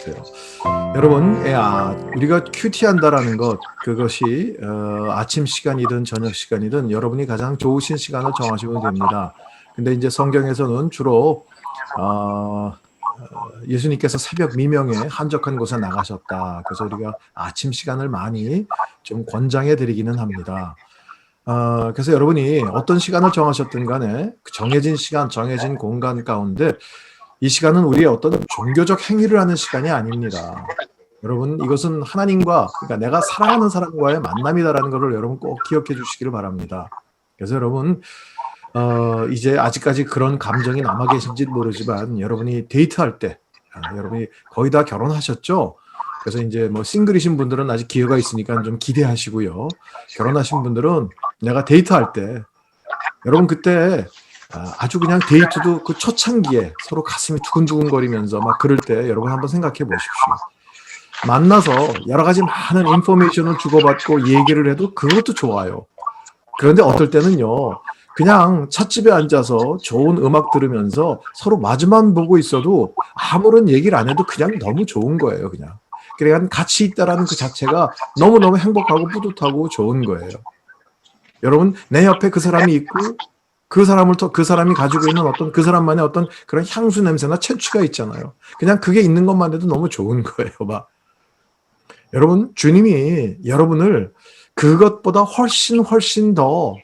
보세요. 여러분, 우리가 큐티한다라는 것, 그것이 아침 시간이든 저녁 시간이든 여러분이 가장 좋으신 시간을 정하시면 됩니다. 근데 이제 성경에서는 주로 예수님께서 새벽 미명에 한적한 곳에 나가셨다. 그래서 우리가 아침 시간을 많이 좀 권장해 드리기는 합니다. 그래서 여러분이 어떤 시간을 정하셨든 간에 그 정해진 시간, 정해진 공간 가운데 이 시간은 우리의 어떤 종교적 행위를 하는 시간이 아닙니다. 여러분, 이것은 하나님과, 그러니까 내가 사랑하는 사람과의 만남이다라는 것을 여러분 꼭 기억해 주시기를 바랍니다. 그래서 여러분, 이제 아직까지 그런 감정이 남아 계신지 모르지만 여러분이 데이트할 때, 여러분이 거의 다 결혼하셨죠? 그래서 이제 뭐 싱글이신 분들은 아직 기회가 있으니까 좀 기대하시고요. 결혼하신 분들은 내가 데이트할 때, 여러분 그때 아주 그냥 데이트도 그 초창기에 서로 가슴이 두근두근거리면서 막 그럴 때 여러분 한번 생각해 보십시오. 만나서 여러 가지 많은 인포메이션을 주고받고 얘기를 해도 그것도 좋아요. 그런데 어떨 때는요, 그냥 찻집에 앉아서 좋은 음악 들으면서 서로 마주만 보고 있어도 아무런 얘기를 안 해도 그냥 너무 좋은 거예요, 그냥. 그러니까 같이 있다라는 그 자체가 너무너무 행복하고 뿌듯하고 좋은 거예요. 여러분, 내 옆에 그 사람이 있고 그 사람이 가지고 있는 어떤 그 사람만의 어떤 그런 향수 냄새나 채취가 있잖아요. 그냥 그게 있는 것만 해도 너무 좋은 거예요, 막. 여러분, 주님이 여러분을 그것보다 훨씬 더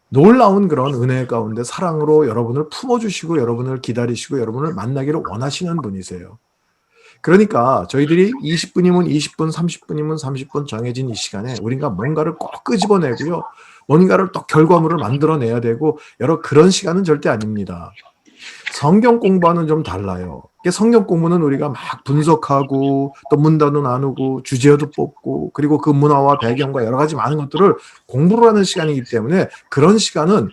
놀라운 그런 은혜 가운데 사랑으로 여러분을 품어주시고 여러분을 기다리시고 여러분을 만나기를 원하시는 분이세요. 그러니까 저희들이 20분이면 20분, 30분이면 30분 정해진 이 시간에 우리가 뭔가를 꼭 끄집어내고요. 뭔가를 또 결과물을 만들어내야 되고 여러 그런 시간은 절대 아닙니다. 성경 공부와는 좀 달라요. 성경 공부는 우리가 막 분석하고 또 문단도 나누고 주제어도 뽑고 그리고 그 문화와 배경과 여러 가지 많은 것들을 공부를 하는 시간이기 때문에 그런 시간은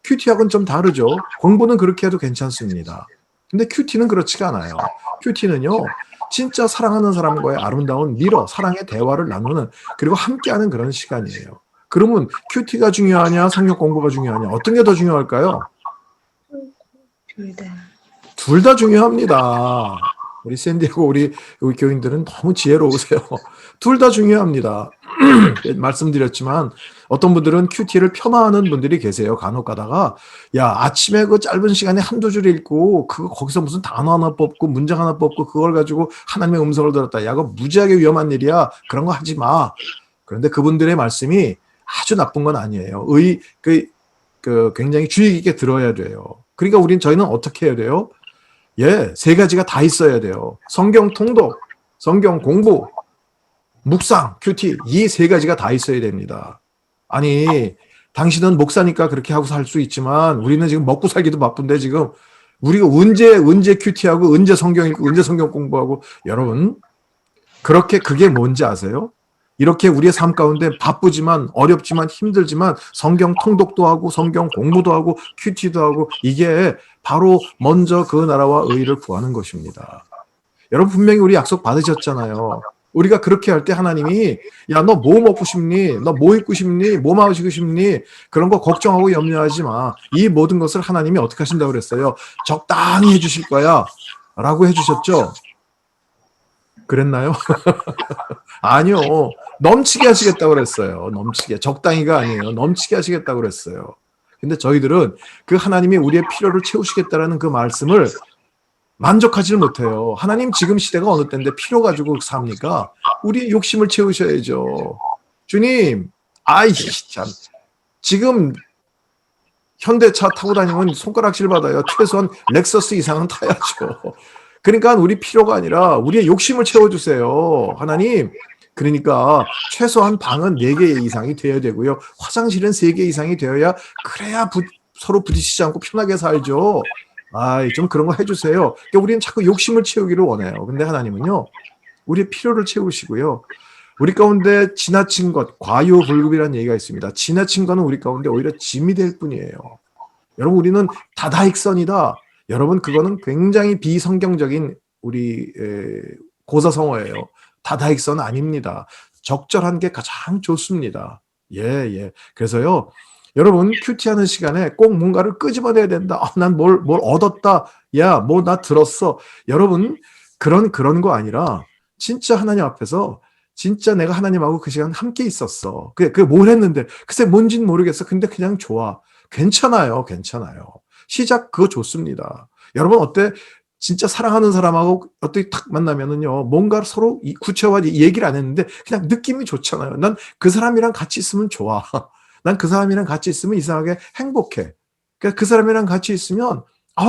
큐티하고는 좀 다르죠. 공부는 그렇게 해도 괜찮습니다. 근데 큐티는 그렇지가 않아요. 큐티는요, 진짜 사랑하는 사람과의 아름다운 사랑의 대화를 나누는 그리고 함께하는 그런 시간이에요. 그러면 큐티가 중요하냐, 성경 공부가 중요하냐, 어떤 게 더 중요할까요? 둘 다. 둘 다 중요합니다. 우리 샌디하고 우리 교인들은 너무 지혜로우세요. 둘 다 중요합니다. 말씀드렸지만 어떤 분들은 큐티를 폄하하는 분들이 계세요. 간혹 가다가 야, 아침에 그 짧은 시간에 한두 줄 읽고 그거 거기서 무슨 단어 하나 뽑고 문장 하나 뽑고 그걸 가지고 하나님의 음성을 들었다. 야, 그거 무지하게 위험한 일이야. 그런 거 하지 마. 그런데 그분들의 말씀이 아주 나쁜 건 아니에요. 굉장히 주의 깊게 들어야 돼요. 그러니까 저희는 어떻게 해야 돼요? 세 가지가 다 있어야 돼요. 성경 통독, 성경 공부, 묵상, 큐티, 이 세 가지가 다 있어야 됩니다. 아니, 당신은 목사니까 그렇게 하고 살 수 있지만 우리는 지금 먹고 살기도 바쁜데 지금 우리가 언제 큐티하고 언제 성경 읽고 언제 성경 공부하고 여러분 그게 뭔지 아세요? 이렇게 우리의 삶 가운데 바쁘지만 어렵지만 힘들지만 성경 통독도 하고 성경 공부도 하고 큐티도 하고 이게 바로 먼저 그 나라와 의를 구하는 것입니다. 여러분 분명히 우리 약속 받으셨잖아요. 우리가 그렇게 할 때 하나님이 야, 너 뭐 먹고 싶니? 너 뭐 입고 싶니? 뭐 마시고 싶니? 그런 거 걱정하고 염려하지 마. 이 모든 것을 하나님이 어떻게 하신다고 그랬어요? 적당히 해주실 거야 라고 해주셨죠? 그랬나요? 아니요. 넘치게 하시겠다고 그랬어요. 넘치게. 적당히가 아니에요. 넘치게 하시겠다고 그랬어요. 근데 저희들은 그 하나님이 우리의 필요를 채우시겠다라는 그 말씀을 만족하지를 못해요. 하나님 지금 시대가 어느 때인데 필요 가지고 삽니까? 우리의 욕심을 채우셔야죠. 주님, 참. 지금 현대차 타고 다니면 손가락질 받아요. 최소한 렉서스 이상은 타야죠. 그러니까 우리 필요가 아니라 우리의 욕심을 채워주세요. 하나님, 그러니까 최소한 방은 4개 이상이 되어야 되고요. 화장실은 3개 이상이 되어야 그래야 서로 부딪히지 않고 편하게 살죠. 좀 그런 거 해주세요. 그러니까 우리는 자꾸 욕심을 채우기를 원해요. 근데 하나님은요, 우리의 필요를 채우시고요. 우리 가운데 지나친 것, 과유불급이라는 얘기가 있습니다. 지나친 거는 우리 가운데 오히려 짐이 될 뿐이에요. 여러분, 우리는 다다익선이다. 여러분, 그거는 굉장히 비성경적인 우리 고사성어예요. 다다익선 아닙니다. 적절한 게 가장 좋습니다. 예. 그래서요, 여러분, 큐티하는 시간에 꼭 뭔가를 끄집어내야 된다. 난 뭘 얻었다. 야, 뭐 나 들었어. 여러분, 그런 거 아니라 진짜 하나님 앞에서 진짜 내가 하나님하고 그 시간 함께 있었어. 그게 뭘 했는데 글쎄 뭔진 모르겠어. 근데 그냥 좋아. 괜찮아요. 괜찮아요. 시작 그거 좋습니다. 여러분 어때? 진짜 사랑하는 사람하고 어떻게 탁 만나면은요. 뭔가 서로 구체화한 얘기를 안 했는데 그냥 느낌이 좋잖아요. 난 그 사람이랑 같이 있으면 좋아. 난 그 사람이랑 같이 있으면 이상하게 행복해. 그러니까 그 사람이랑 같이 있으면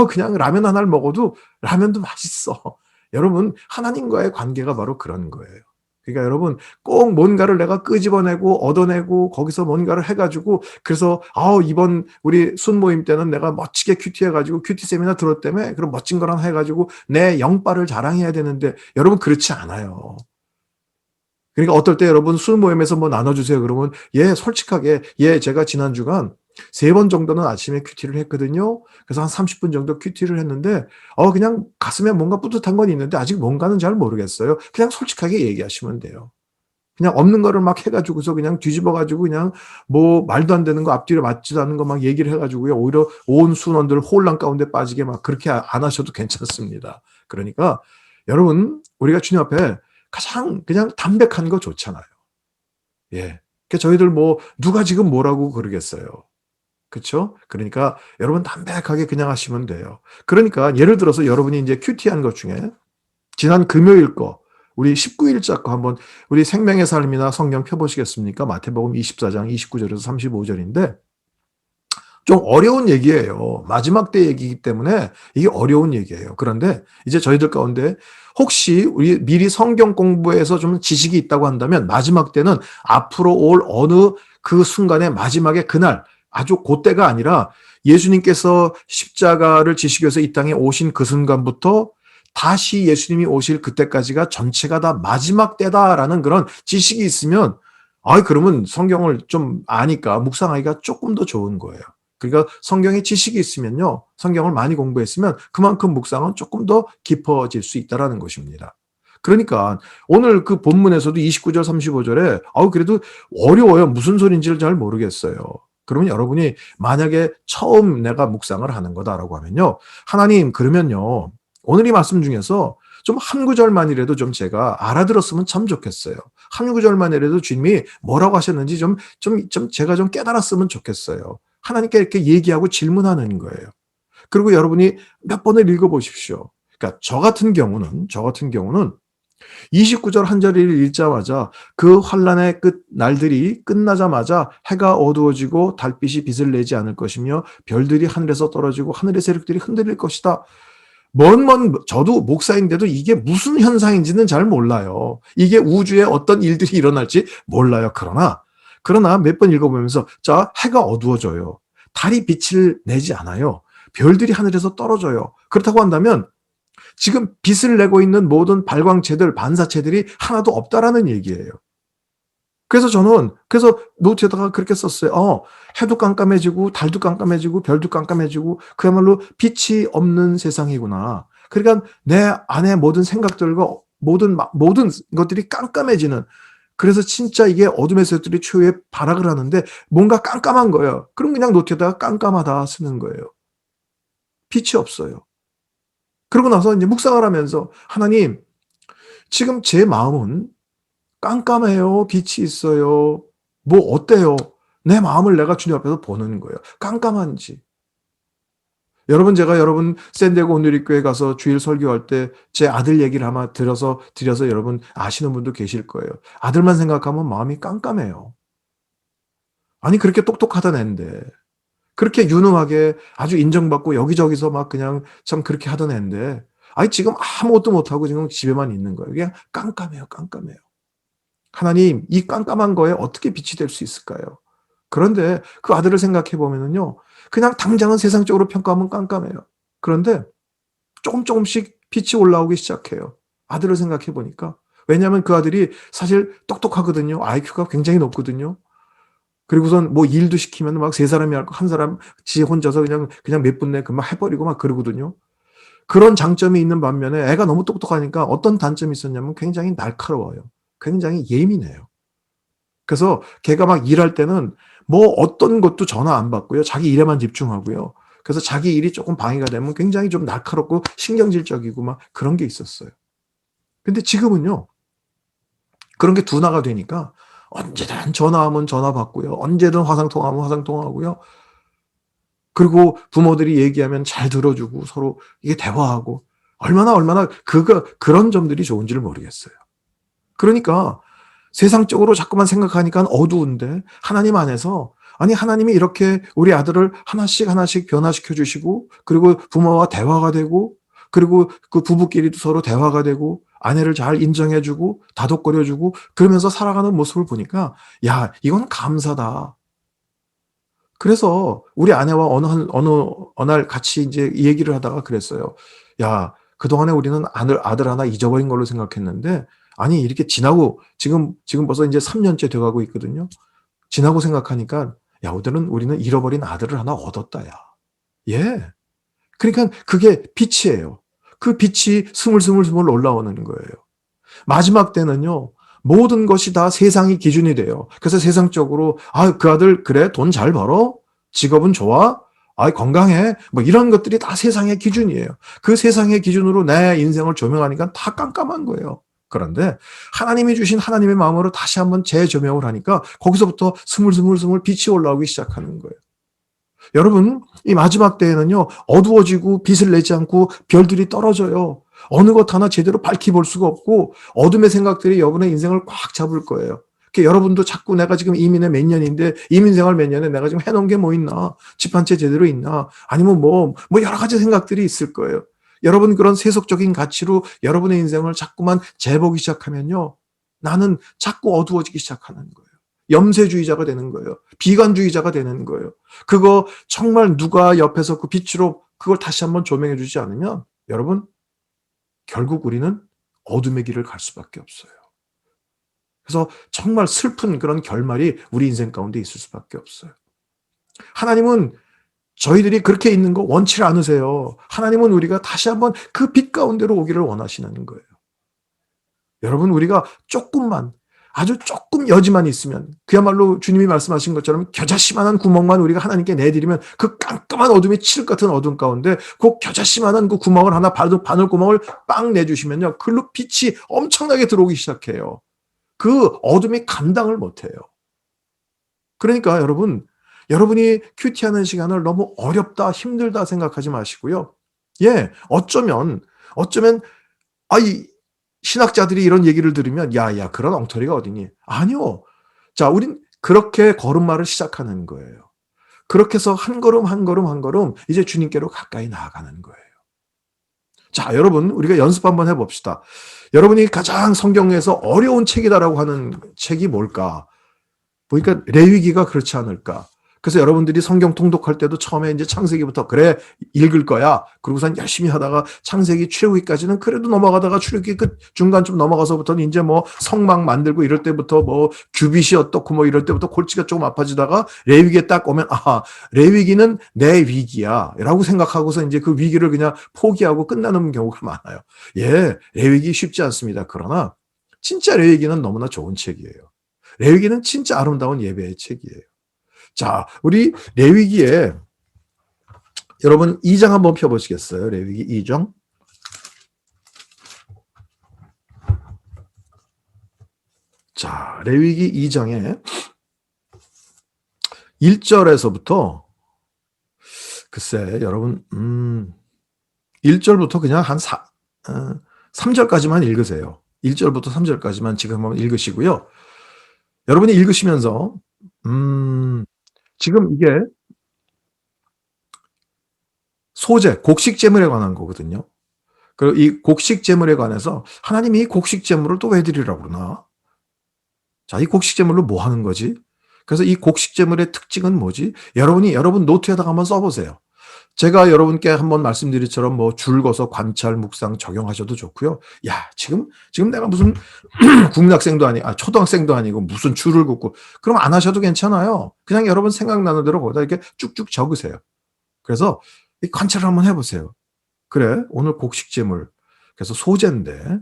그냥 라면 하나를 먹어도 라면도 맛있어. 여러분 하나님과의 관계가 바로 그런 거예요. 그러니까 여러분 꼭 뭔가를 내가 끄집어내고 얻어내고 거기서 뭔가를 해가지고 그래서 이번 우리 순모임 때는 내가 멋지게 큐티 해가지고 큐티 세미나 들었다며 그럼 멋진 걸 하나 해가지고 내 영빨을 자랑해야 되는데 여러분 그렇지 않아요. 그러니까 어떨 때 여러분 술 모임에서 뭐 나눠주세요. 그러면 솔직하게 제가 지난 주간 3번 정도는 아침에 큐티를 했거든요. 그래서 한 30분 정도 큐티를 했는데 그냥 가슴에 뭔가 뿌듯한 건 있는데 아직 뭔가는 잘 모르겠어요. 그냥 솔직하게 얘기하시면 돼요. 그냥 없는 거를 막 해가지고서 그냥 뒤집어가지고 그냥 뭐 말도 안 되는 거 앞뒤로 맞지도 않는 거 막 얘기를 해가지고요. 오히려 온 순원들 혼란 가운데 빠지게 막 그렇게 안 하셔도 괜찮습니다. 그러니까 여러분 우리가 주님 앞에 가장 그냥 담백한 거 좋잖아요. 예. 그러니까 저희들 뭐 누가 지금 뭐라고 그러겠어요. 그렇죠? 그러니까 여러분 담백하게 그냥 하시면 돼요. 그러니까 예를 들어서 여러분이 이제 큐티한 것 중에 지난 금요일 거 우리 19일자 거 한번 우리 생명의 삶이나 성경 펴보시겠습니까? 마태복음 24장 29절에서 35절인데 좀 어려운 얘기예요. 마지막 때 얘기이기 때문에 이게 어려운 얘기예요. 그런데 이제 저희들 가운데 혹시 우리 미리 성경 공부해서 좀 지식이 있다고 한다면 마지막 때는 앞으로 올 어느 그 순간의 마지막에 그날 아주 그때가 아니라 예수님께서 십자가를 지시기 위해서 이 땅에 오신 그 순간부터 다시 예수님이 오실 그때까지가 전체가 다 마지막 때다라는 그런 지식이 있으면 그러면 성경을 좀 아니까 묵상하기가 조금 더 좋은 거예요. 그러니까 성경에 지식이 있으면요. 성경을 많이 공부했으면 그만큼 묵상은 조금 더 깊어질 수 있다는 것입니다. 그러니까 오늘 그 본문에서도 29절 35절에 그래도 어려워요. 무슨 소리인지를 잘 모르겠어요. 그러면 여러분이 만약에 처음 내가 묵상을 하는 거다라고 하면요. 하나님 그러면요. 오늘 이 말씀 중에서 좀 한 구절만이라도 좀 제가 알아들었으면 참 좋겠어요. 한 구절만이라도 주님이 뭐라고 하셨는지 좀 제가 좀 깨달았으면 좋겠어요. 하나님께 이렇게 얘기하고 질문하는 거예요. 그리고 여러분이 몇 번을 읽어보십시오. 그러니까 저 같은 경우는 29절 한 절을 읽자마자 그 환란의 끝 날들이 끝나자마자 해가 어두워지고 달빛이 빛을 내지 않을 것이며 별들이 하늘에서 떨어지고 하늘의 세력들이 흔들릴 것이다. 저도 목사인데도 이게 무슨 현상인지는 잘 몰라요. 이게 우주에 어떤 일들이 일어날지 몰라요. 그러나 몇 번 읽어보면서 자 해가 어두워져요. 달이 빛을 내지 않아요. 별들이 하늘에서 떨어져요. 그렇다고 한다면 지금 빛을 내고 있는 모든 발광체들, 반사체들이 하나도 없다라는 얘기예요. 그래서 저는 노트에다가 그렇게 썼어요. 해도 깜깜해지고 달도 깜깜해지고 별도 깜깜해지고 그야말로 빛이 없는 세상이구나. 그러니까 내 안에 모든 생각들과 모든 것들이 깜깜해지는 그래서 진짜 이게 어둠의 세력들이 최후의 발악을 하는데 뭔가 깜깜한 거예요. 그럼 그냥 노트에다가 깜깜하다 쓰는 거예요. 빛이 없어요. 그러고 나서 이제 묵상을 하면서 하나님 지금 제 마음은 깜깜해요. 빛이 있어요. 뭐 어때요? 내 마음을 내가 주님 앞에서 보는 거예요. 깜깜한지. 제가 여러분 샌디에고 온누리교회 가서 주일 설교할 때 제 아들 얘기를 아마 드려서 여러분 아시는 분도 계실 거예요. 아들만 생각하면 마음이 깜깜해요. 아니 그렇게 똑똑하던 앤데 그렇게 유능하게 아주 인정받고 여기저기서 막 그냥 참 그렇게 하던 앤데 지금 아무것도 못하고 지금 집에만 있는 거예요. 그냥 깜깜해요. 하나님, 이 깜깜한 거에 어떻게 빛이 될 수 있을까요? 그런데 그 아들을 생각해 보면은요, 그냥 당장은 세상적으로 평가하면 깜깜해요. 그런데 조금씩 빛이 올라오기 시작해요. 아들을 생각해 보니까. 왜냐하면 그 아들이 사실 똑똑하거든요. IQ가 굉장히 높거든요. 그리고선 뭐 일도 시키면 막 세 사람이 할 거 한 사람 지 혼자서 그냥 몇 분 내에 금방 해버리고 막 그러거든요. 그런 장점이 있는 반면에 애가 너무 똑똑하니까 어떤 단점이 있었냐면 굉장히 날카로워요. 굉장히 예민해요. 그래서 걔가 막 일할 때는 뭐 어떤 것도 전화 안 받고요. 자기 일에만 집중하고요. 그래서 자기 일이 조금 방해가 되면 굉장히 좀 날카롭고 신경질적이고 막 그런 게 있었어요. 근데 지금은요, 그런 게 둔화가 되니까 언제든 전화하면 전화 받고요. 언제든 화상통화하면 화상통화하고요. 그리고 부모들이 얘기하면 잘 들어주고 서로 이게 대화하고 얼마나 그런 점들이 좋은지를 모르겠어요. 그러니까 세상적으로 자꾸만 생각하니까 어두운데 하나님 안에서 아니 하나님이 이렇게 우리 아들을 하나씩 변화시켜 주시고 그리고 부모와 대화가 되고 그리고 그 부부끼리도 서로 대화가 되고 아내를 잘 인정해 주고 다독거려 주고 그러면서 살아가는 모습을 보니까 야, 이건 감사다. 그래서 우리 아내와 어느 날 같이 이제 이 얘기를 하다가 그랬어요. 야, 그동안에 우리는 아들 하나 잊어버린 걸로 생각했는데, 아니, 이렇게 지금 벌써 이제 3년째 돼가고 있거든요. 지나고 생각하니까, 야, 우리는 잃어버린 아들을 하나 얻었다, 야. 예. 그러니까 그게 빛이에요. 그 빛이 스물스물 올라오는 거예요. 마지막 때는요, 모든 것이 다 세상이 기준이 돼요. 그래서 세상적으로, 아, 그 아들, 그래, 돈 잘 벌어? 직업은 좋아? 아, 건강해? 뭐 이런 것들이 다 세상의 기준이에요. 그 세상의 기준으로 내 인생을 조명하니까 다 깜깜한 거예요. 그런데 하나님이 주신 하나님의 마음으로 다시 한번 재조명을 하니까 거기서부터 스물스물 빛이 올라오기 시작하는 거예요. 여러분, 이 마지막 때에는요, 어두워지고 빛을 내지 않고 별들이 떨어져요. 어느 것 하나 제대로 밝히 볼 수가 없고, 어둠의 생각들이 여러분의 인생을 꽉 잡을 거예요. 여러분도 자꾸 내가 지금 이민에 몇 년인데, 이민 생활 몇 년에 내가 지금 해놓은 게 뭐 있나? 집 한 채 제대로 있나? 아니면 뭐 여러 가지 생각들이 있을 거예요. 여러분 그런 세속적인 가치로 여러분의 인생을 자꾸만 재보기 시작하면요, 나는 자꾸 어두워지기 시작하는 거예요. 염세주의자가 되는 거예요. 비관주의자가 되는 거예요. 그거 정말 누가 옆에서 그 빛으로 그걸 다시 한번 조명해 주지 않으면 여러분 결국 우리는 어둠의 길을 갈 수밖에 없어요. 그래서 정말 슬픈 그런 결말이 우리 인생 가운데 있을 수밖에 없어요. 하나님은 저희들이 그렇게 있는 거 원치 않으세요. 하나님은 우리가 다시 한번 그 빛 가운데로 오기를 원하시는 거예요. 여러분 우리가 조금만 아주 조금 여지만 있으면 그야말로 주님이 말씀하신 것처럼 겨자씨만한 구멍만 우리가 하나님께 내드리면 그 깜깜한 어둠이 칠 같은 어둠 가운데 그 겨자씨만한 그 구멍을 하나 바늘 구멍을 빵 내주시면요 글로 빛이 엄청나게 들어오기 시작해요. 그 어둠이 감당을 못해요. 그러니까 여러분이 큐티하는 시간을 너무 어렵다 힘들다 생각하지 마시고요. 예, 어쩌면 이 신학자들이 이런 얘기를 들으면 야, 그런 엉터리가 어디니? 아니요. 자, 우린 그렇게 걸음마를 시작하는 거예요. 그렇게 해서 한 걸음 한 걸음 한 걸음 이제 주님께로 가까이 나아가는 거예요. 자, 여러분 우리가 연습 한번 해봅시다. 여러분이 가장 성경에서 어려운 책이다라고 하는 책이 뭘까? 보니까 레위기가 그렇지 않을까. 그래서 여러분들이 성경 통독할 때도 처음에 이제 창세기부터 그래 읽을 거야. 그러고선 열심히 하다가 창세기 출애굽기까지는 그래도 넘어가다가 출애굽기 끝 중간 좀 넘어가서부터는 이제 뭐 성막 만들고 이럴 때부터 뭐 규빗이 어떻고 뭐 이럴 때부터 골치가 조금 아파지다가 레위기에 딱 오면 레위기는 내 위기야라고 생각하고서 이제 그 위기를 그냥 포기하고 끝나는 경우가 많아요. 예, 레위기 쉽지 않습니다. 그러나 진짜 레위기는 너무나 좋은 책이에요. 레위기는 진짜 아름다운 예배의 책이에요. 자, 우리 레위기에 여러분 2장 한번 펴보시겠어요? 레위기 2장. 자, 레위기 2장에 1절에서부터 글쎄 여러분 1절부터 그냥 한 3절까지만 읽으세요. 1절부터 3절까지만 지금 한번 읽으시고요. 여러분이 읽으시면서 지금 이게 소재, 곡식제물에 관한 거거든요. 그리고 이 곡식제물에 관해서 하나님이 이 곡식제물을 또 왜 드리라고 그러나? 자, 이 곡식제물로 뭐 하는 거지? 그래서 이 곡식제물의 특징은 뭐지? 여러분 노트에다가 한번 써보세요. 제가 여러분께 한번 말씀드린 처럼 뭐 줄거서 관찰, 묵상, 적용하셔도 좋고요. 야, 지금 내가 무슨 국민학생도 초등학생도 아니고 무슨 줄을 긋고 그럼 안 하셔도 괜찮아요. 그냥 여러분 생각나는 대로 거기다 이렇게 쭉쭉 적으세요. 그래서 이 관찰을 한번 해보세요. 그래, 오늘 곡식제물. 그래서 소재인데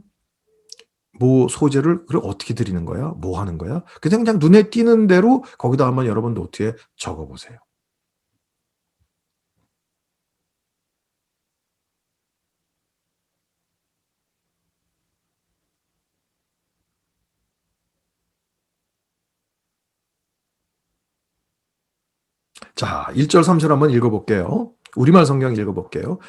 뭐 소재를 그래 어떻게 드리는 거야? 뭐 하는 거야? 그냥 눈에 띄는 대로 거기다 한번 여러분 노트에 적어 보세요. 자, 1절 3절 한번 읽어볼게요. 우리말 성경 읽어볼게요.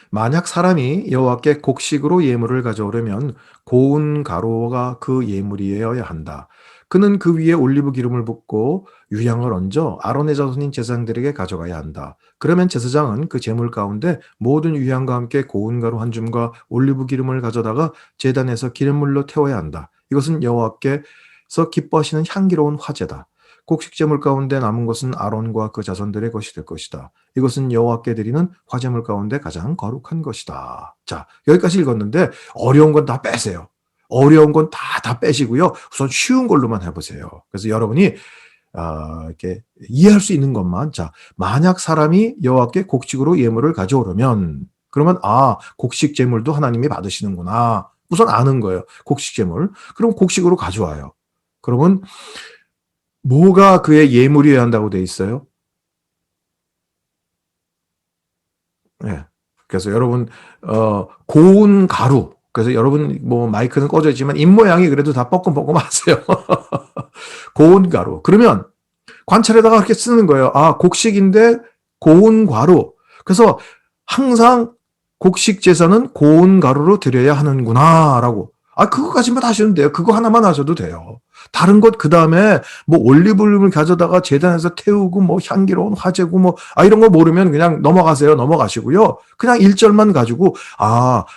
만약 사람이 여호와께 곡식으로 예물을 가져오려면 고운 가루가 그 예물이어야 한다. 그는 그 위에 올리브 기름을 붓고 유향을 얹어 아론의 자손인 제사장들에게 가져가야 한다. 그러면 제사장은 그 제물 가운데 모든 유향과 함께 고운 가루 한 줌과 올리브 기름을 가져다가 제단에서 기름물로 태워야 한다. 이것은 여호와께서 기뻐하시는 향기로운 화제다. 곡식 제물 가운데 남은 것은 아론과 그 자손들의 것이 될 것이다. 이것은 여호와께 드리는 화제물 가운데 가장 거룩한 것이다. 자, 여기까지 읽었는데 어려운 건 다 빼세요. 어려운 건 다 빼시고요. 우선 쉬운 걸로만 해보세요. 그래서 여러분이 이렇게 이해할 수 있는 것만. 자, 만약 사람이 여호와께 곡식으로 예물을 가져오려면, 그러면 곡식 제물도 하나님이 받으시는구나. 우선 아는 거예요. 곡식 제물. 그럼 곡식으로 가져와요. 그러면 뭐가 그의 예물이어야 한다고 돼 있어요? 예. 그래서 여러분, 고운 가루. 그래서 여러분, 뭐, 마이크는 꺼져 있지만, 입모양이 그래도 다 뻐끔뻐끔하세요. 고운 가루. 그러면, 관찰에다가 그렇게 쓰는 거예요. 곡식인데, 고운 가루. 그래서, 항상 곡식 제사는 고운 가루로 드려야 하는구나, 라고. 그거까지만 하시면 돼요. 그거 하나만 하셔도 돼요. 다른 것, 그 다음에, 뭐, 올리브유를 가져다가 재단에서 태우고, 뭐, 향기로운 화제고, 뭐, 이런 거 모르면 그냥 넘어가세요. 넘어가시고요. 그냥 1절만 가지고,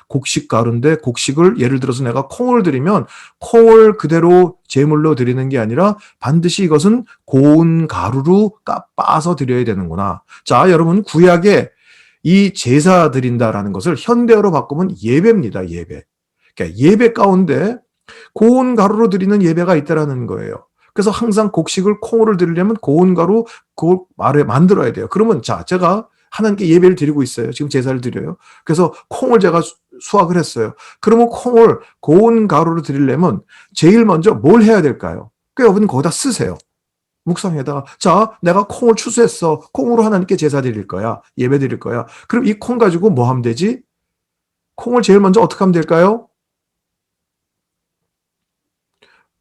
곡식 가루인데, 곡식을, 예를 들어서 내가 콩을 드리면, 콩을 그대로 제물로 드리는 게 아니라, 반드시 이것은 고운 가루로 빻아서 드려야 되는구나. 자, 여러분, 구약에 이 제사 드린다라는 것을 현대어로 바꾸면 예배입니다. 예배. 그러니까 예배 가운데 고운 가루로 드리는 예배가 있다라는 거예요. 그래서 항상 곡식을 콩으로 드리려면 고운 가루 그걸 만들어야 돼요. 그러면 제가 하나님께 예배를 드리고 있어요. 지금 제사를 드려요. 그래서 콩을 제가 수확을 했어요. 그러면 콩을 고운 가루로 드리려면 제일 먼저 뭘 해야 될까요? 여러분 거기다 쓰세요. 묵상에다가 내가 콩을 추수했어. 콩으로 하나님께 제사 드릴 거야. 예배 드릴 거야. 그럼 이 콩 가지고 뭐 하면 되지? 콩을 제일 먼저 어떻게 하면 될까요?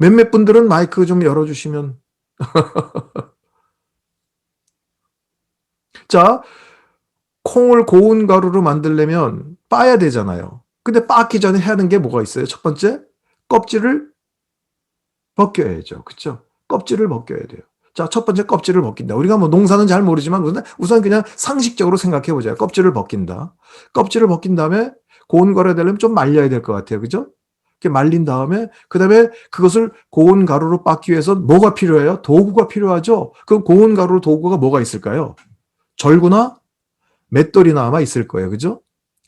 몇몇 분들은 마이크 좀 열어주시면. 자, 콩을 고운 가루로 만들려면 빻아야 되잖아요. 근데 빻기 전에 해야 하는 게 뭐가 있어요? 첫 번째, 껍질을 벗겨야죠. 그렇죠? 껍질을 벗겨야 돼요. 자, 첫 번째 껍질을 벗긴다. 우리가 뭐 농사는 잘 모르지만 우선 그냥 상식적으로 생각해 보자. 껍질을 벗긴다. 껍질을 벗긴 다음에 고운 가루가 되려면 좀 말려야 될 것 같아요. 그죠? 이렇게 말린 다음에 그다음에 그것을 고운 가루로 빻기 위해서 뭐가 필요해요? 도구가 필요하죠. 그럼 고운 가루 도구가 뭐가 있을까요? 절구나 맷돌이나 아마 있을 거예요. 그죠?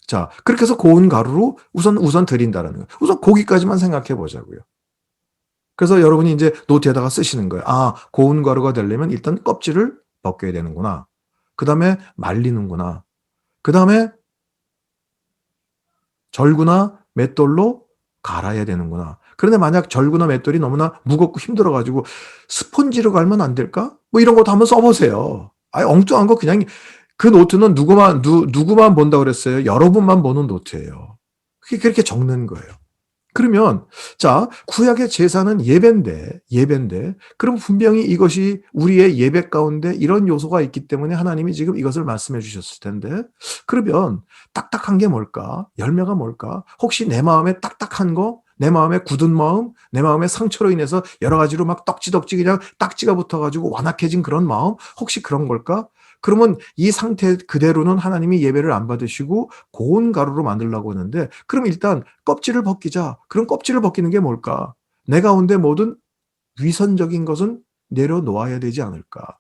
자, 그렇게 해서 고운 가루로 우선 드린다라는 거예요. 우선 고기까지만 생각해 보자고요. 그래서 여러분이 이제 노트에다가 쓰시는 거예요. 고운 가루가 되려면 일단 껍질을 벗겨야 되는구나. 그 다음에 말리는구나. 그 다음에 절구나 맷돌로 갈아야 되는구나. 그런데 만약 절구나 맷돌이 너무나 무겁고 힘들어가지고 스폰지로 갈면 안 될까? 뭐 이런 것도 한번 써보세요. 엉뚱한 거 그냥 그 노트는 누구만 본다고 그랬어요? 여러분만 보는 노트예요. 그게 그렇게 적는 거예요. 그러면 구약의 제사는 예배인데 그럼 분명히 이것이 우리의 예배 가운데 이런 요소가 있기 때문에 하나님이 지금 이것을 말씀해 주셨을 텐데 그러면 딱딱한 게 뭘까? 열매가 뭘까? 혹시 내 마음에 딱딱한 거, 내 마음에 굳은 마음, 내 마음의 상처로 인해서 여러 가지로 막 떡지덕지 그냥 딱지가 붙어가지고 완악해진 그런 마음, 혹시 그런 걸까? 그러면 이 상태 그대로는 하나님이 예배를 안 받으시고 고운 가루로 만들려고 하는데 그럼 일단 껍질을 벗기자. 그럼 껍질을 벗기는 게 뭘까? 내 가운데 모든 위선적인 것은 내려놓아야 되지 않을까?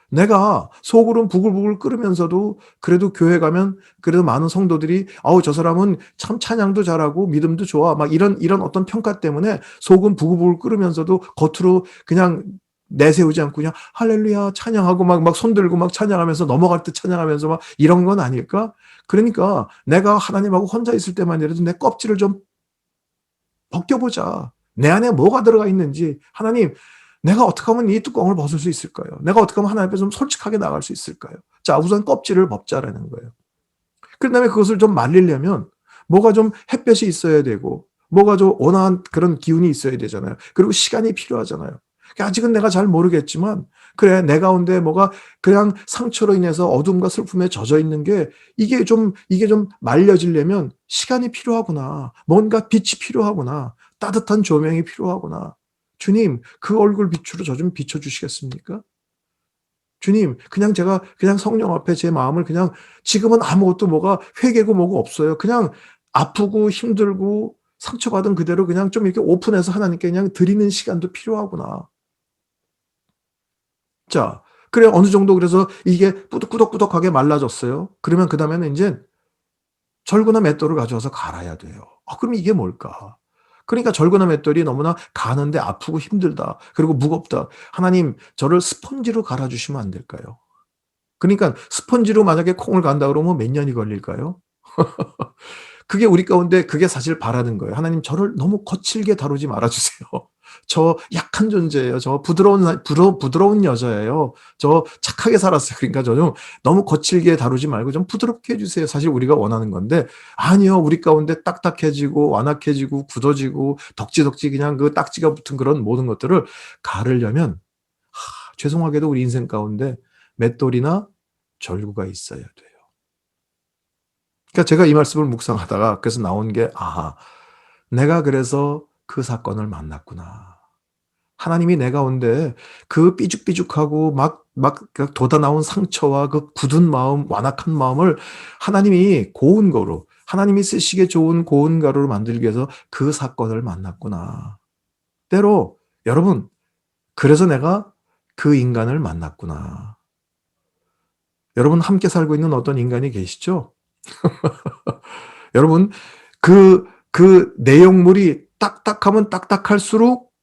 내가 속으로는 부글부글 끓으면서도 그래도 교회 가면 그래도 많은 성도들이 저 사람은 참 찬양도 잘하고 믿음도 좋아. 막 이런 어떤 평가 때문에 속은 부글부글 끓으면서도 겉으로 그냥 내세우지 않고 그냥 할렐루야 찬양하고 막 손들고 막 찬양하면서 넘어갈 때 찬양하면서 막 이런 건 아닐까? 그러니까 내가 하나님하고 혼자 있을 때만이라도 내 껍질을 좀 벗겨보자. 내 안에 뭐가 들어가 있는지 하나님 내가 어떻게 하면 이 뚜껑을 벗을 수 있을까요? 내가 어떻게 하면 하나님 앞에 좀 솔직하게 나갈 수 있을까요? 우선 껍질을 벗자라는 거예요. 그 다음에 그것을 좀 말리려면 뭐가 좀 햇볕이 있어야 되고 뭐가 좀 온화한 그런 기운이 있어야 되잖아요. 그리고 시간이 필요하잖아요. 아직은 내가 잘 모르겠지만 그래 내 가운데 뭐가 그냥 상처로 인해서 어둠과 슬픔에 젖어 있는 게 이게 좀 말려지려면 시간이 필요하구나. 뭔가 빛이 필요하구나. 따뜻한 조명이 필요하구나. 주님, 그 얼굴 빛으로 저 좀 비춰 주시겠습니까? 주님, 그냥 제가 그냥 성령 앞에 제 마음을 그냥 지금은 아무것도 뭐가 회개고 뭐가 없어요. 그냥 아프고 힘들고 상처받은 그대로 그냥 좀 이렇게 오픈해서 하나님께 그냥 드리는 시간도 필요하구나. 자, 그래 어느 정도 그래서 이게 꾸덕꾸덕하게 말라졌어요. 그러면 그 다음에는 이제 절구나 맷돌을 가져와서 갈아야 돼요. 그럼 이게 뭘까? 그러니까 절구나 맷돌이 너무나 가는데 아프고 힘들다. 그리고 무겁다. 하나님, 저를 스펀지로 갈아주시면 안 될까요? 그러니까 스펀지로 만약에 콩을 간다 그러면 몇 년이 걸릴까요? 그게 우리 가운데 그게 사실 바라는 거예요. 하나님 저를 너무 거칠게 다루지 말아주세요. 저 약한 존재예요. 저 부드러운 여자예요. 저 착하게 살았어요. 그러니까 저 좀 너무 거칠게 다루지 말고 좀 부드럽게 해주세요. 사실 우리가 원하는 건데 아니요. 우리 가운데 딱딱해지고 완악해지고 굳어지고 덕지덕지 그냥 그 딱지가 붙은 그런 모든 것들을 가르려면 죄송하게도 우리 인생 가운데 맷돌이나 절구가 있어야 돼요. 그러니까 제가 이 말씀을 묵상하다가 그래서 나온 게 내가 그래서 그 사건을 만났구나. 하나님이 내 가운데 그 삐죽삐죽하고 막 돋아 나온 상처와 그 굳은 마음, 완악한 마음을 하나님이 고운 거로, 하나님이 쓰시기에 좋은 고운 가루로 만들기 위해서 그 사건을 만났구나. 때로 여러분, 그래서 내가 그 인간을 만났구나. 여러분 함께 살고 있는 어떤 인간이 계시죠? 여러분, 그 내용물이 딱딱하면 딱딱할수록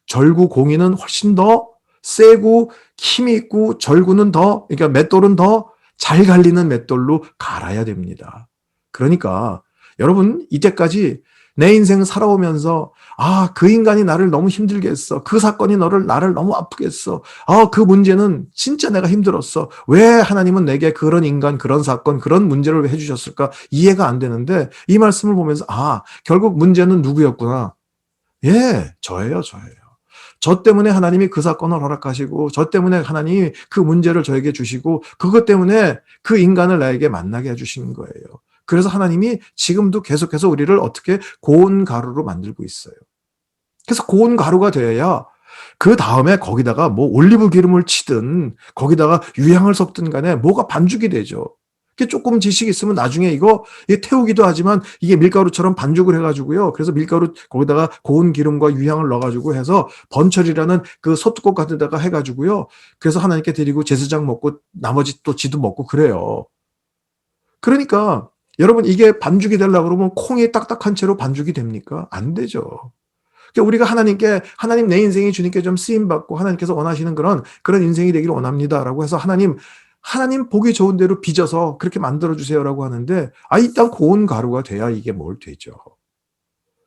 절구 공이는 훨씬 더 세고 힘이 있고 절구는 그러니까 맷돌은 더 잘 갈리는 맷돌로 갈아야 됩니다. 그러니까 여러분 이때까지 내 인생 살아오면서 그 인간이 나를 너무 힘들게 했어. 그 사건이 나를 너무 아프게 했어. 그 문제는 진짜 내가 힘들었어. 왜 하나님은 내게 그런 인간, 그런 사건, 그런 문제를 왜 해주셨을까? 이해가 안 되는데 이 말씀을 보면서 결국 문제는 누구였구나. 예, 저예요. 저 때문에 하나님이 그 사건을 허락하시고 저 때문에 하나님이 그 문제를 저에게 주시고 그것 때문에 그 인간을 나에게 만나게 해주시는 거예요. 그래서 하나님이 지금도 계속해서 우리를 어떻게 고운 가루로 만들고 있어요. 그래서 고운 가루가 되어야 그 다음에 거기다가 뭐 올리브 기름을 치든 거기다가 유향을 섞든 간에 뭐가 반죽이 되죠. 조금 지식이 있으면 나중에 이게 태우기도 하지만 이게 밀가루처럼 반죽을 해가지고요. 그래서 밀가루 거기다가 고운 기름과 유향을 넣어가지고 해서 번철이라는 그 소뚜껑 같은 데다가 해가지고요. 그래서 하나님께 드리고 제사장 먹고 나머지 또 지도 먹고 그래요. 그러니까 여러분 이게 반죽이 되려고 그러면 콩이 딱딱한 채로 반죽이 됩니까? 안 되죠. 그러니까 우리가 하나님 내 인생이 주님께 좀 쓰임받고 하나님께서 원하시는 그런 인생이 되기를 원합니다라고 해서 하나님 보기 좋은 대로 빚어서 그렇게 만들어주세요라고 하는데 일단 고운 가루가 돼야 이게 뭘 되죠.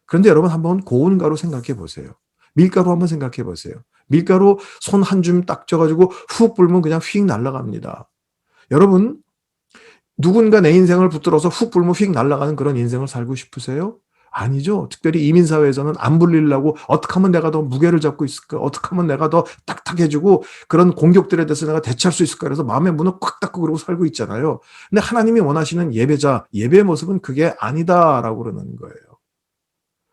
그런데 여러분 한번 고운 가루 생각해 보세요. 밀가루 한번 생각해 보세요. 밀가루 손 한 줌 딱 쪄가지고 훅 불면 그냥 휙 날아갑니다. 여러분 누군가 내 인생을 붙들어서 훅 불면 휙 날아가는 그런 인생을 살고 싶으세요? 아니죠. 특별히 이민사회에서는 안 불리려고 어떻게 하면 내가 더 무게를 잡고 있을까? 어떻게 하면 내가 더 딱딱해지고 그런 공격들에 대해서 내가 대처할 수 있을까? 그래서 마음의 문을 꽉 닫고 그러고 살고 있잖아요. 근데 하나님이 원하시는 예배의 모습은 그게 아니다라고 그러는 거예요.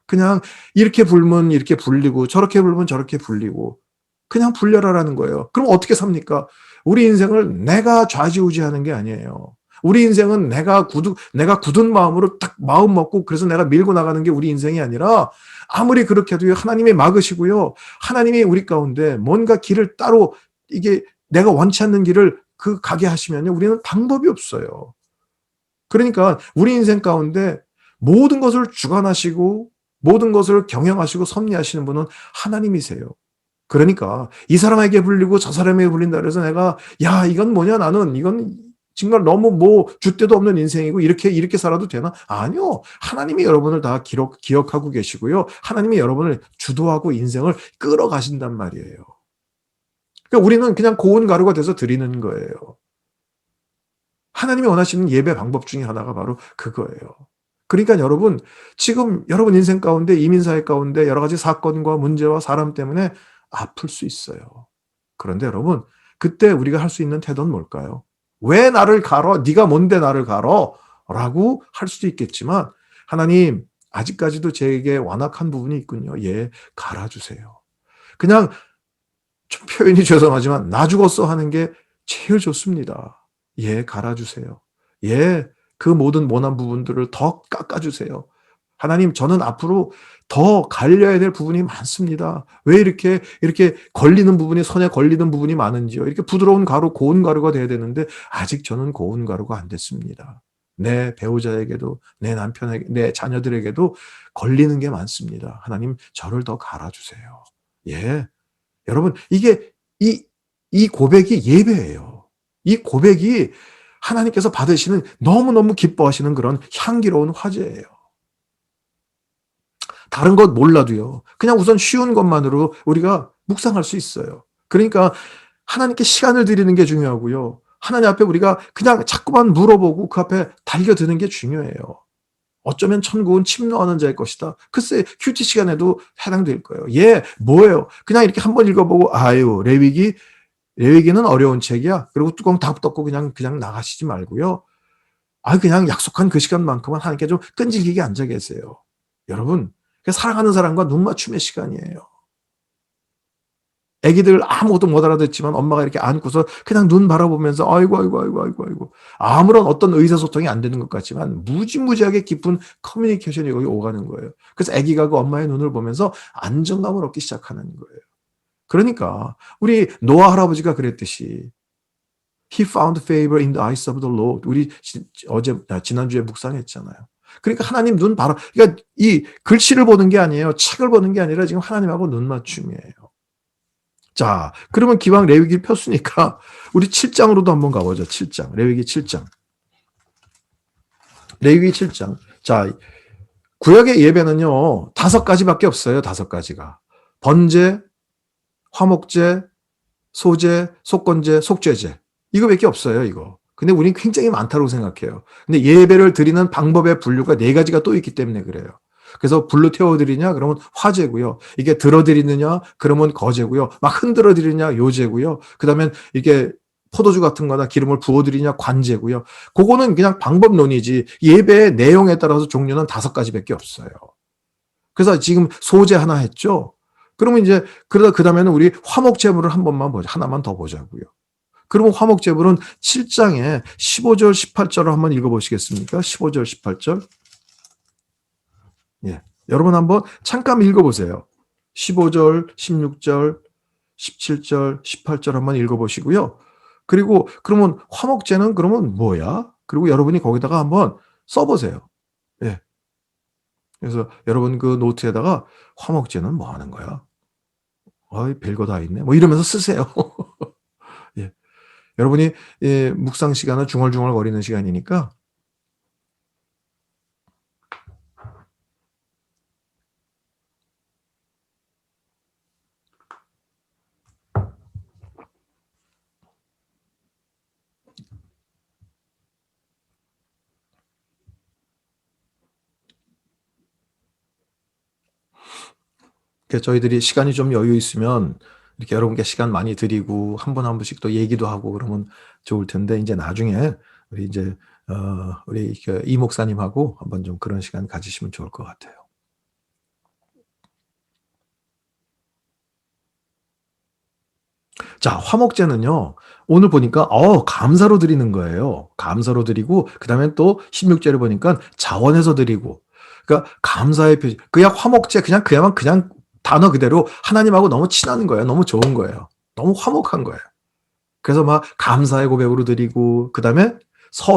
그냥 이렇게 불면 이렇게 불리고 저렇게 불면 저렇게 불리고 그냥 불려라라는 거예요. 그럼 어떻게 삽니까? 우리 인생을 내가 좌지우지하는 게 아니에요. 우리 인생은 내가 굳은 마음으로 딱 마음 먹고 그래서 내가 밀고 나가는 게 우리 인생이 아니라 아무리 그렇게 해도 하나님이 막으시고요. 하나님이 우리 가운데 뭔가 길을 따로 이게 내가 원치 않는 길을 가게 하시면요. 우리는 방법이 없어요. 그러니까 우리 인생 가운데 모든 것을 주관하시고 모든 것을 경영하시고 섭리하시는 분은 하나님이세요. 그러니까 이 사람에게 불리고 저 사람에게 불린다 그래서 내가 이건 뭐냐 나는 이건 정말 너무 줏대도 없는 인생이고 이렇게 살아도 되나? 아니요. 하나님이 여러분을 다 기억하고 계시고요. 하나님이 여러분을 주도하고 인생을 끌어가신단 말이에요. 그러니까 우리는 그냥 고운 가루가 돼서 드리는 거예요. 하나님이 원하시는 예배 방법 중에 하나가 바로 그거예요. 그러니까 여러분 지금 여러분 인생 가운데 이민사회 가운데 여러 가지 사건과 문제와 사람 때문에 아플 수 있어요. 그런데 여러분, 그때 우리가 할 수 있는 태도는 뭘까요? 왜 나를 가러? 네가 뭔데 나를 가러? 라고 할 수도 있겠지만 하나님, 아직까지도 제게 완악한 부분이 있군요. 예, 갈아주세요. 그냥 좀 표현이 죄송하지만 나 죽었어 하는 게 제일 좋습니다. 예, 갈아주세요. 예, 그 모든 모난 부분들을 더 깎아주세요. 하나님, 저는 앞으로 더 갈려야 될 부분이 많습니다. 왜 이렇게 걸리는 부분이, 손에 걸리는 부분이 많은지요. 이렇게 부드러운 가루, 고운 가루가 돼야 되는데 아직 저는 고운 가루가 안 됐습니다. 내 배우자에게도, 내 남편에게, 내 자녀들에게도 걸리는 게 많습니다. 하나님, 저를 더 갈아주세요. 예. 여러분, 이 고백이 예배예요. 이 고백이 하나님께서 받으시는 너무너무 기뻐하시는 그런 향기로운 화제예요. 다른 것 몰라도요. 그냥 우선 쉬운 것만으로 우리가 묵상할 수 있어요. 그러니까 하나님께 시간을 드리는 게 중요하고요. 하나님 앞에 우리가 그냥 자꾸만 물어보고 그 앞에 달겨드는 게 중요해요. 어쩌면 천국은 침노하는 자의 것이다. 글쎄 큐티 시간에도 해당될 거예요. 예, 뭐예요? 그냥 이렇게 한번 읽어보고 아유 레위기는 어려운 책이야. 그리고 뚜껑 다 덮고 그냥 나가시지 말고요. 그냥 약속한 그 시간만큼은 하나님께 좀 끈질기게 앉아 계세요. 여러분, 사랑하는 사람과 눈 맞춤의 시간이에요. 애기들 아무것도 못 알아듣지만 엄마가 이렇게 안고서 그냥 눈 바라보면서 아이고 아무런 어떤 의사소통이 안 되는 것 같지만 무지무지하게 깊은 커뮤니케이션이 여기 오가는 거예요. 그래서 애기가 그 엄마의 눈을 보면서 안정감을 얻기 시작하는 거예요. 그러니까 우리 노아 할아버지가 그랬듯이 He found favor in the eyes of the Lord. 우리 지난주에 묵상했잖아요. 그러니까 하나님 눈 바라, 그러니까 이 글씨를 보는 게 아니에요. 책을 보는 게 아니라 지금 하나님하고 눈 맞춤이에요. 자, 그러면 기왕 레위기를 폈으니까 우리 7장으로도 한번 가보죠. 7장. 레위기 7장. 레위기 7장. 자, 구약의 예배는요. 5가지밖에 없어요. 5가지가. 번제, 화목제, 소제, 속건제, 속죄제. 이거밖에 없어요, 이거. 근데 우리는 굉장히 많다고 생각해요. 근데 예배를 드리는 방법의 분류가 4가지가 또 있기 때문에 그래요. 그래서 불로 태워드리냐? 그러면 화제고요. 이게 들어드리느냐? 그러면 거제고요. 막 흔들어 드리냐? 요제고요. 그 다음에 이게 포도주 같은 거나 기름을 부어드리냐? 관제고요. 그거는 그냥 방법론이지 예배의 내용에 따라서 종류는 5가지밖에 없어요. 그래서 지금 소제 하나 했죠? 그러면 이제 그러다 그 다음에는 우리 화목제물을 한 번만 보자. 하나만 더 보자고요. 그러면 화목제물은 7장에 15절, 18절을 한번 읽어보시겠습니까? 15절, 18절. 예. 여러분 한번 잠깐 읽어보세요. 15절, 16절, 17절, 18절 한번 읽어보시고요. 그리고 그러면 화목제는 그러면 뭐야? 그리고 여러분이 거기다가 한번 써보세요. 예. 그래서 여러분 그 노트에다가 화목제는 뭐 하는 거야? 별거 다 있네. 뭐 이러면서 쓰세요. 예. 여러분이 묵상 시간은 중얼중얼 거리는 시간이니까 저희들이 시간이 좀 여유 있으면 이렇게 여러분께 시간 많이 드리고 한 분 한 분씩 또 얘기도 하고 그러면 좋을 텐데 이제 나중에 우리 이제 우리 이 목사님하고 한번 좀 그런 시간 가지시면 좋을 것 같아요. 자, 화목제는요. 오늘 보니까 감사로 드리는 거예요. 감사로 드리고 그다음에 또 16절에 보니까 자원해서 드리고. 그러니까 감사의 표시. 그냥 화목제 그냥 단어 그대로 하나님하고 너무 친한 거예요. 너무 좋은 거예요. 너무 화목한 거예요. 그래서 막 감사의 고백으로 드리고 그다음에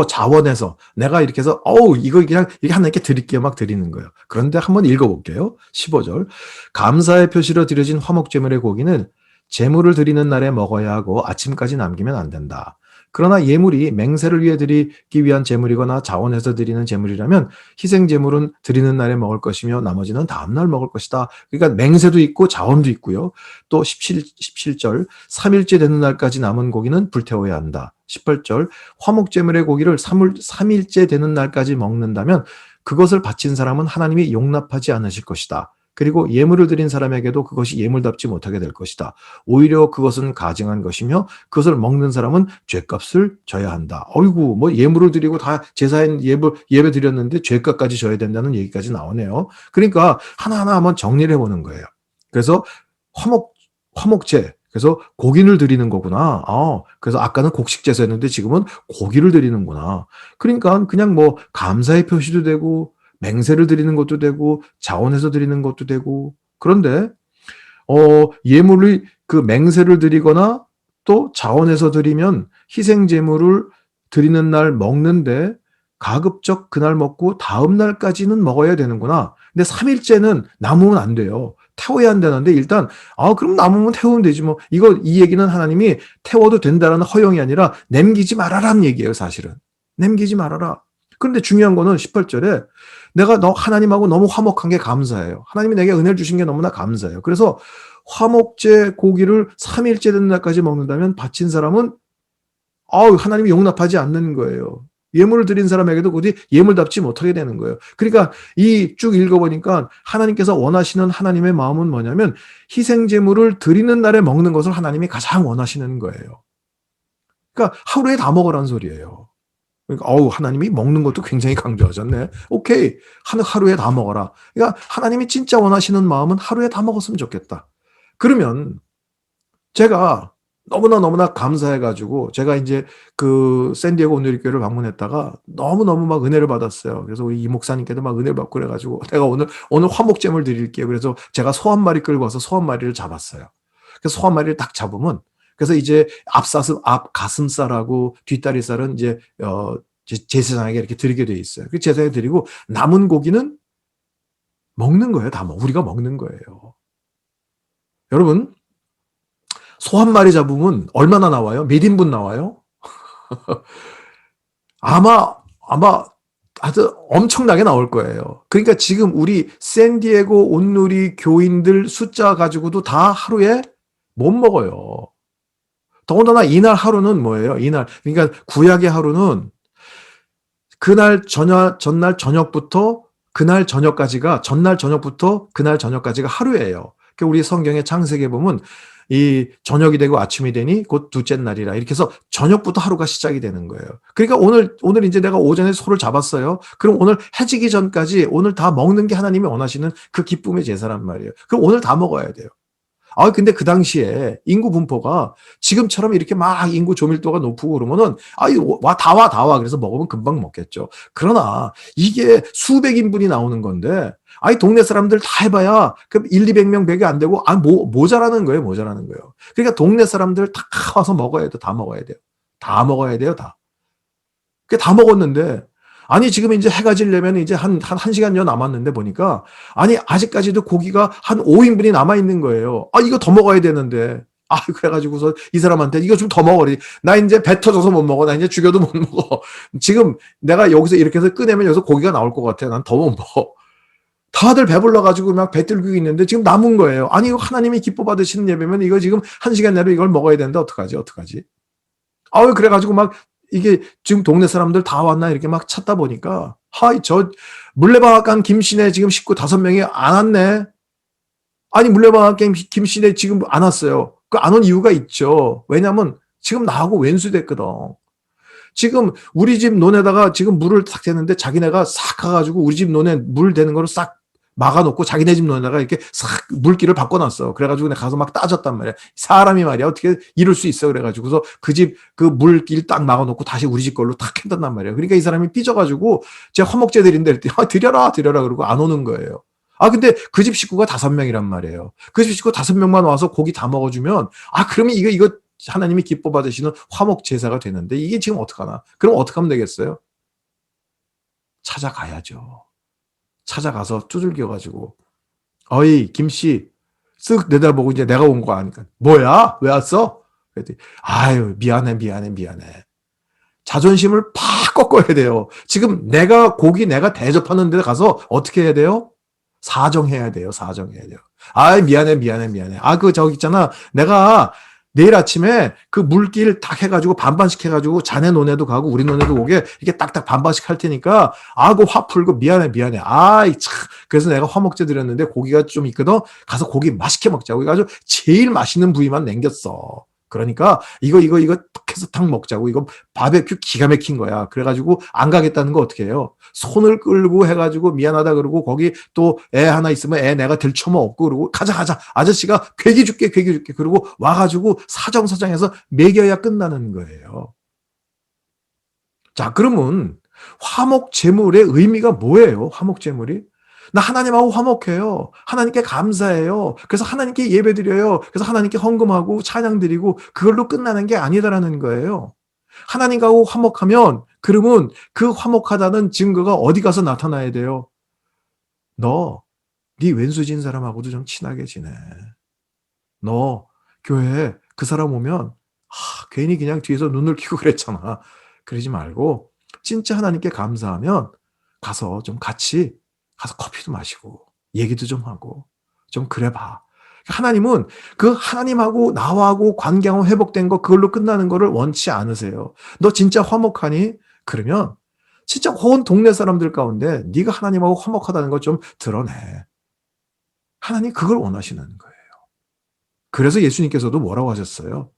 자원해서 내가 이렇게 해서 이거 그냥 이렇게 하나님께 드릴게요 막 드리는 거예요. 그런데 한번 읽어볼게요. 15절. 감사의 표시로 드려진 화목제물의 고기는 제물을 드리는 날에 먹어야 하고 아침까지 남기면 안 된다. 그러나 예물이 맹세를 위해 드리기 위한 제물이거나 자원해서 드리는 제물이라면 희생 제물은 드리는 날에 먹을 것이며 나머지는 다음 날 먹을 것이다. 그러니까 맹세도 있고 자원도 있고요. 또 17절 3일째 되는 날까지 남은 고기는 불태워야 한다. 18절 화목 제물의 고기를 3일째 되는 날까지 먹는다면 그것을 바친 사람은 하나님이 용납하지 않으실 것이다. 그리고 예물을 드린 사람에게도 그것이 예물답지 못하게 될 것이다. 오히려 그것은 가증한 것이며 그것을 먹는 사람은 죄값을 져야 한다. 어이구, 뭐 예물을 드리고 다 제사인 예배 드렸는데 죄값까지 져야 된다는 얘기까지 나오네요. 그러니까 하나하나 한번 정리를 해보는 거예요. 그래서 화목제, 그래서 고기를 드리는 거구나. 그래서 아까는 곡식 제사였는데 지금은 고기를 드리는구나. 그러니까 그냥 뭐 감사의 표시도 되고 맹세를 드리는 것도 되고 자원해서 드리는 것도 되고. 그런데 예물을 그 맹세를 드리거나 또 자원해서 드리면 희생 제물을 드리는 날 먹는데 가급적 그날 먹고 다음 날까지는 먹어야 되는구나. 근데 3일째는 남으면 안 돼요. 태워야 한다는데 일단 그럼 남으면 태우면 되지 뭐. 이 얘기는 하나님이 태워도 된다라는 허용이 아니라 남기지 말아라는 얘기예요, 사실은. 남기지 말아라. 그런데 중요한 거는 18절에 내가 하나님하고 너무 화목한 게 감사해요. 하나님이 내게 은혜를 주신 게 너무나 감사해요. 그래서 화목제 고기를 3일째 되는 날까지 먹는다면 바친 사람은 하나님이 용납하지 않는 거예요. 예물을 드린 사람에게도 그것이 예물답지 못하게 되는 거예요. 그러니까 이 쭉 읽어보니까 하나님께서 원하시는 하나님의 마음은 뭐냐면 희생제물을 드리는 날에 먹는 것을 하나님이 가장 원하시는 거예요. 그러니까 하루에 다 먹으라는 소리예요. 그러니까 하나님이 먹는 것도 굉장히 강조하셨네. 오케이, 하루에 다 먹어라. 그러니까 하나님이 진짜 원하시는 마음은 하루에 다 먹었으면 좋겠다. 그러면 제가 너무나 감사해가지고 제가 이제 그 샌디에고 온누리교회를 방문했다가 너무너무 막 은혜를 받았어요. 그래서 우리 이 목사님께도 막 은혜를 받고 그래가지고 내가 오늘 화목제물 드릴게요. 그래서 제가 소 한 마리 끌고 와서 소 한 마리를 잡았어요. 그래서 소 한 마리를 딱 잡으면 그래서 이제 앞 가슴살하고 뒷다리살은 이제 제사장에게 이렇게 드리게 돼 있어요. 그 제사에 드리고 남은 고기는 먹는 거예요. 우리가 먹는 거예요. 여러분, 소 한 마리 잡으면 얼마나 나와요? 몇 인분 나와요? 아마 아주 엄청나게 나올 거예요. 그러니까 지금 우리 샌디에고 온누리 교인들 숫자 가지고도 다 하루에 못 먹어요. 더군다나 이날 하루는 뭐예요? 그러니까 구약의 하루는 전날 저녁부터 그날 저녁까지가 하루예요. 그러니까 우리 성경의 창세기에 보면 이 저녁이 되고 아침이 되니 곧 둘째 날이라 이렇게 해서 저녁부터 하루가 시작이 되는 거예요. 그러니까 오늘 이제 내가 오전에 소를 잡았어요. 그럼 오늘 해지기 전까지 오늘 다 먹는 게 하나님이 원하시는 그 기쁨의 제사란 말이에요. 그럼 오늘 다 먹어야 돼요. 근데 그 당시에 인구 분포가 지금처럼 이렇게 막 인구 조밀도가 높고 그러면은, 다 와. 그래서 먹으면 금방 먹겠죠. 그러나 이게 수백 인분이 나오는 건데, 동네 사람들 다 해봐야, 그럼 200명 배가 안 되고, 모자라는 거예요. 그러니까 동네 사람들 다 와서 먹어야 돼. 다 먹어야 돼요. 다 먹어야 돼요, 다. 다 먹었는데, 지금 이제 해가 지려면 이제 한 1시간여 남았는데 보니까, 아직까지도 고기가 한 5인분이 남아있는 거예요. 이거 더 먹어야 되는데. 그래가지고서 이 사람한테 이거 좀 더 먹어리. 나 이제 배 터져서 못 먹어. 나 이제 죽여도 못 먹어. 지금 내가 여기서 이렇게 해서 꺼내면 여기서 고기가 나올 것 같아. 난 더 못 먹어. 다들 배불러가지고 막 배 뚫고 있는데 지금 남은 거예요. 이거 하나님이 기뻐 받으시는 예배면 이거 지금 1시간 내로 이걸 먹어야 되는데 어떡하지? 그래가지고 막 이게 지금 동네 사람들 다 왔나 이렇게 막 찾다 보니까 저 물레방앗간 김씨네 지금 식구 5명이 안 왔네. 물레방앗간 김씨네 지금 안 왔어요. 그 안 온 이유가 있죠. 왜냐면 지금 나하고 왼수됐거든. 지금 우리 집 논에다가 지금 물을 탁 대는데 자기네가 싹 가가지고 우리 집 논에 물 대는 거를 싹 막아놓고 자기네 집 논에다가 이렇게 싹 물길을 바꿔놨어. 그래가지고 내가 가서 막 따졌단 말이야. 사람이 말이야. 어떻게 이럴 수 있어. 그래가지고서 그 집 그 물길 딱 막아놓고 다시 우리 집 걸로 탁 했단 말이야. 그러니까 이 사람이 삐져가지고 제가 화목제 드린다 그랬더니 드려라 그러고 안 오는 거예요. 근데 그 집 식구가 5명이란 말이에요. 그 집 식구 5명만 와서 고기 다 먹어주면 그러면 이거 하나님이 기뻐 받으시는 화목 제사가 되는데 이게 지금 어떡하나? 그럼 어떻게 하면 되겠어요? 찾아가야죠. 찾아가서 두들겨가지고 어이 김씨 쓱 내다보고 이제 내가 온 거 아니까 뭐야? 왜 왔어? 그랬더니 미안해. 자존심을 팍 꺾어야 돼요. 지금 고기 내가 대접하는 데 가서 어떻게 해야 돼요? 사정해야 돼요. 미안해. 저기 있잖아. 내가 내일 아침에 그 물길 딱 해가지고 반반씩 해가지고 자네 논에도 가고 우리 논에도 오게 이렇게 딱딱 반반씩 할 테니까 그 화 풀고 미안해. 아이 참. 그래서 내가 화목제 드렸는데 고기가 좀 있거든. 가서 고기 맛있게 먹자고 해가지고 제일 맛있는 부위만 남겼어. 그러니까 이거 탁 해서 탁 먹자고. 이거 바베큐 기가 막힌 거야. 그래가지고 안 가겠다는 거 어떻게 해요? 손을 끌고 해가지고 미안하다 그러고 거기 또 애 하나 있으면 애 내가 들쳐먹고 그러고 가자 아저씨가 괴기 줄게 그러고 와가지고 사정사정해서 먹여야 끝나는 거예요. 자, 그러면 화목 제물의 의미가 뭐예요? 화목 제물이? 나 하나님하고 화목해요. 하나님께 감사해요. 그래서 하나님께 예배드려요. 그래서 하나님께 헌금하고 찬양드리고 그걸로 끝나는 게 아니다라는 거예요. 하나님하고 화목하면 그러면 그 화목하다는 증거가 어디 가서 나타나야 돼요? 네 왼수진 사람하고도 좀 친하게 지내. 너 교회에 그 사람 오면 괜히 그냥 뒤에서 눈을 키고 그랬잖아. 그러지 말고 진짜 하나님께 감사하면 가서 좀 같이 가서 커피도 마시고 얘기도 좀 하고 좀 그래 봐. 하나님은 그 하나님하고 나하고 관계가 회복된 거 그걸로 끝나는 거를 원치 않으세요. 너 진짜 화목하니? 그러면 진짜 온 동네 사람들 가운데 네가 하나님하고 화목하다는 걸 좀 드러내. 하나님 그걸 원하시는 거예요. 그래서 예수님께서도 뭐라고 하셨어요?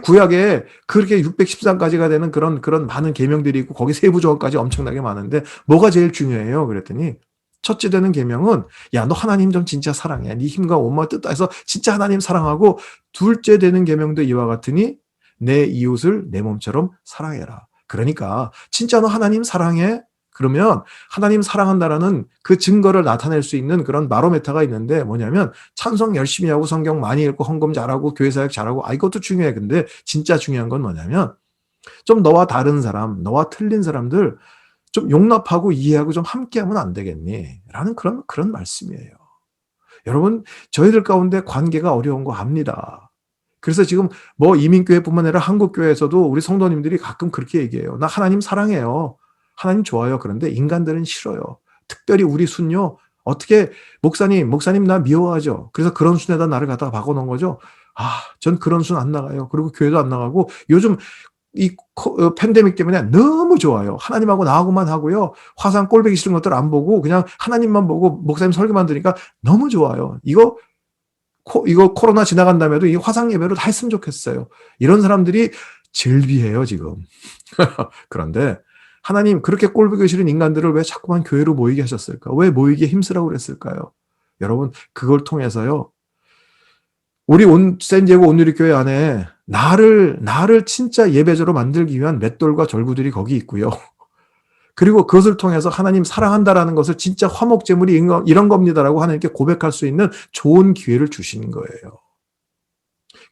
구약에 그렇게 613가지가 되는 그런 많은 계명들이 있고 거기 세부 조항까지 엄청나게 많은데 뭐가 제일 중요해요? 그랬더니 첫째 되는 계명은 야, 너 하나님 좀 진짜 사랑해. 네 힘과 온마음 뜻 다해서 진짜 하나님 사랑하고 둘째 되는 계명도 이와 같으니 내 이웃을 내 몸처럼 사랑해라. 그러니까 진짜 너 하나님 사랑해? 그러면 하나님 사랑한다라는 그 증거를 나타낼 수 있는 그런 바로메타가 있는데 뭐냐면 찬송 열심히 하고 성경 많이 읽고 헌금 잘하고 교회 사역 잘하고 이것도 중요해. 근데 진짜 중요한 건 뭐냐면 좀 너와 다른 사람, 너와 틀린 사람들 좀 용납하고 이해하고 좀 함께하면 안 되겠니? 라는 그런 말씀이에요. 여러분, 저희들 가운데 관계가 어려운 거 압니다. 그래서 지금 뭐 이민교회뿐만 아니라 한국교회에서도 우리 성도님들이 가끔 그렇게 얘기해요. 나 하나님 사랑해요. 하나님 좋아요. 그런데 인간들은 싫어요. 특별히 우리 순요. 어떻게 목사님 나 미워하죠. 그래서 그런 순에다 나를 갖다가 바꿔놓은 거죠. 전 그런 순 안 나가요. 그리고 교회도 안 나가고 요즘 이 팬데믹 때문에 너무 좋아요. 하나님하고 나하고만 하고요. 화상 꼴보기 싫은 것들 안 보고 그냥 하나님만 보고 목사님 설교만 들으니까 너무 좋아요. 이거 코로나 지나간 다음에도 이 화상 예배로 다 했으면 좋겠어요. 이런 사람들이 즐비해요, 지금. 그런데 하나님 그렇게 꼴보기 싫은 인간들을 왜 자꾸만 교회로 모이게 하셨을까? 왜 모이게 힘쓰라고 그랬을까요? 여러분, 그걸 통해서요. 우리 샌디에고 온누리교회 안에 나를 진짜 예배자로 만들기 위한 맷돌과 절구들이 거기 있고요. 그리고 그것을 통해서 하나님 사랑한다라는 것을 진짜 화목제물이 이런 겁니다라고 하나님께 고백할 수 있는 좋은 기회를 주신 거예요.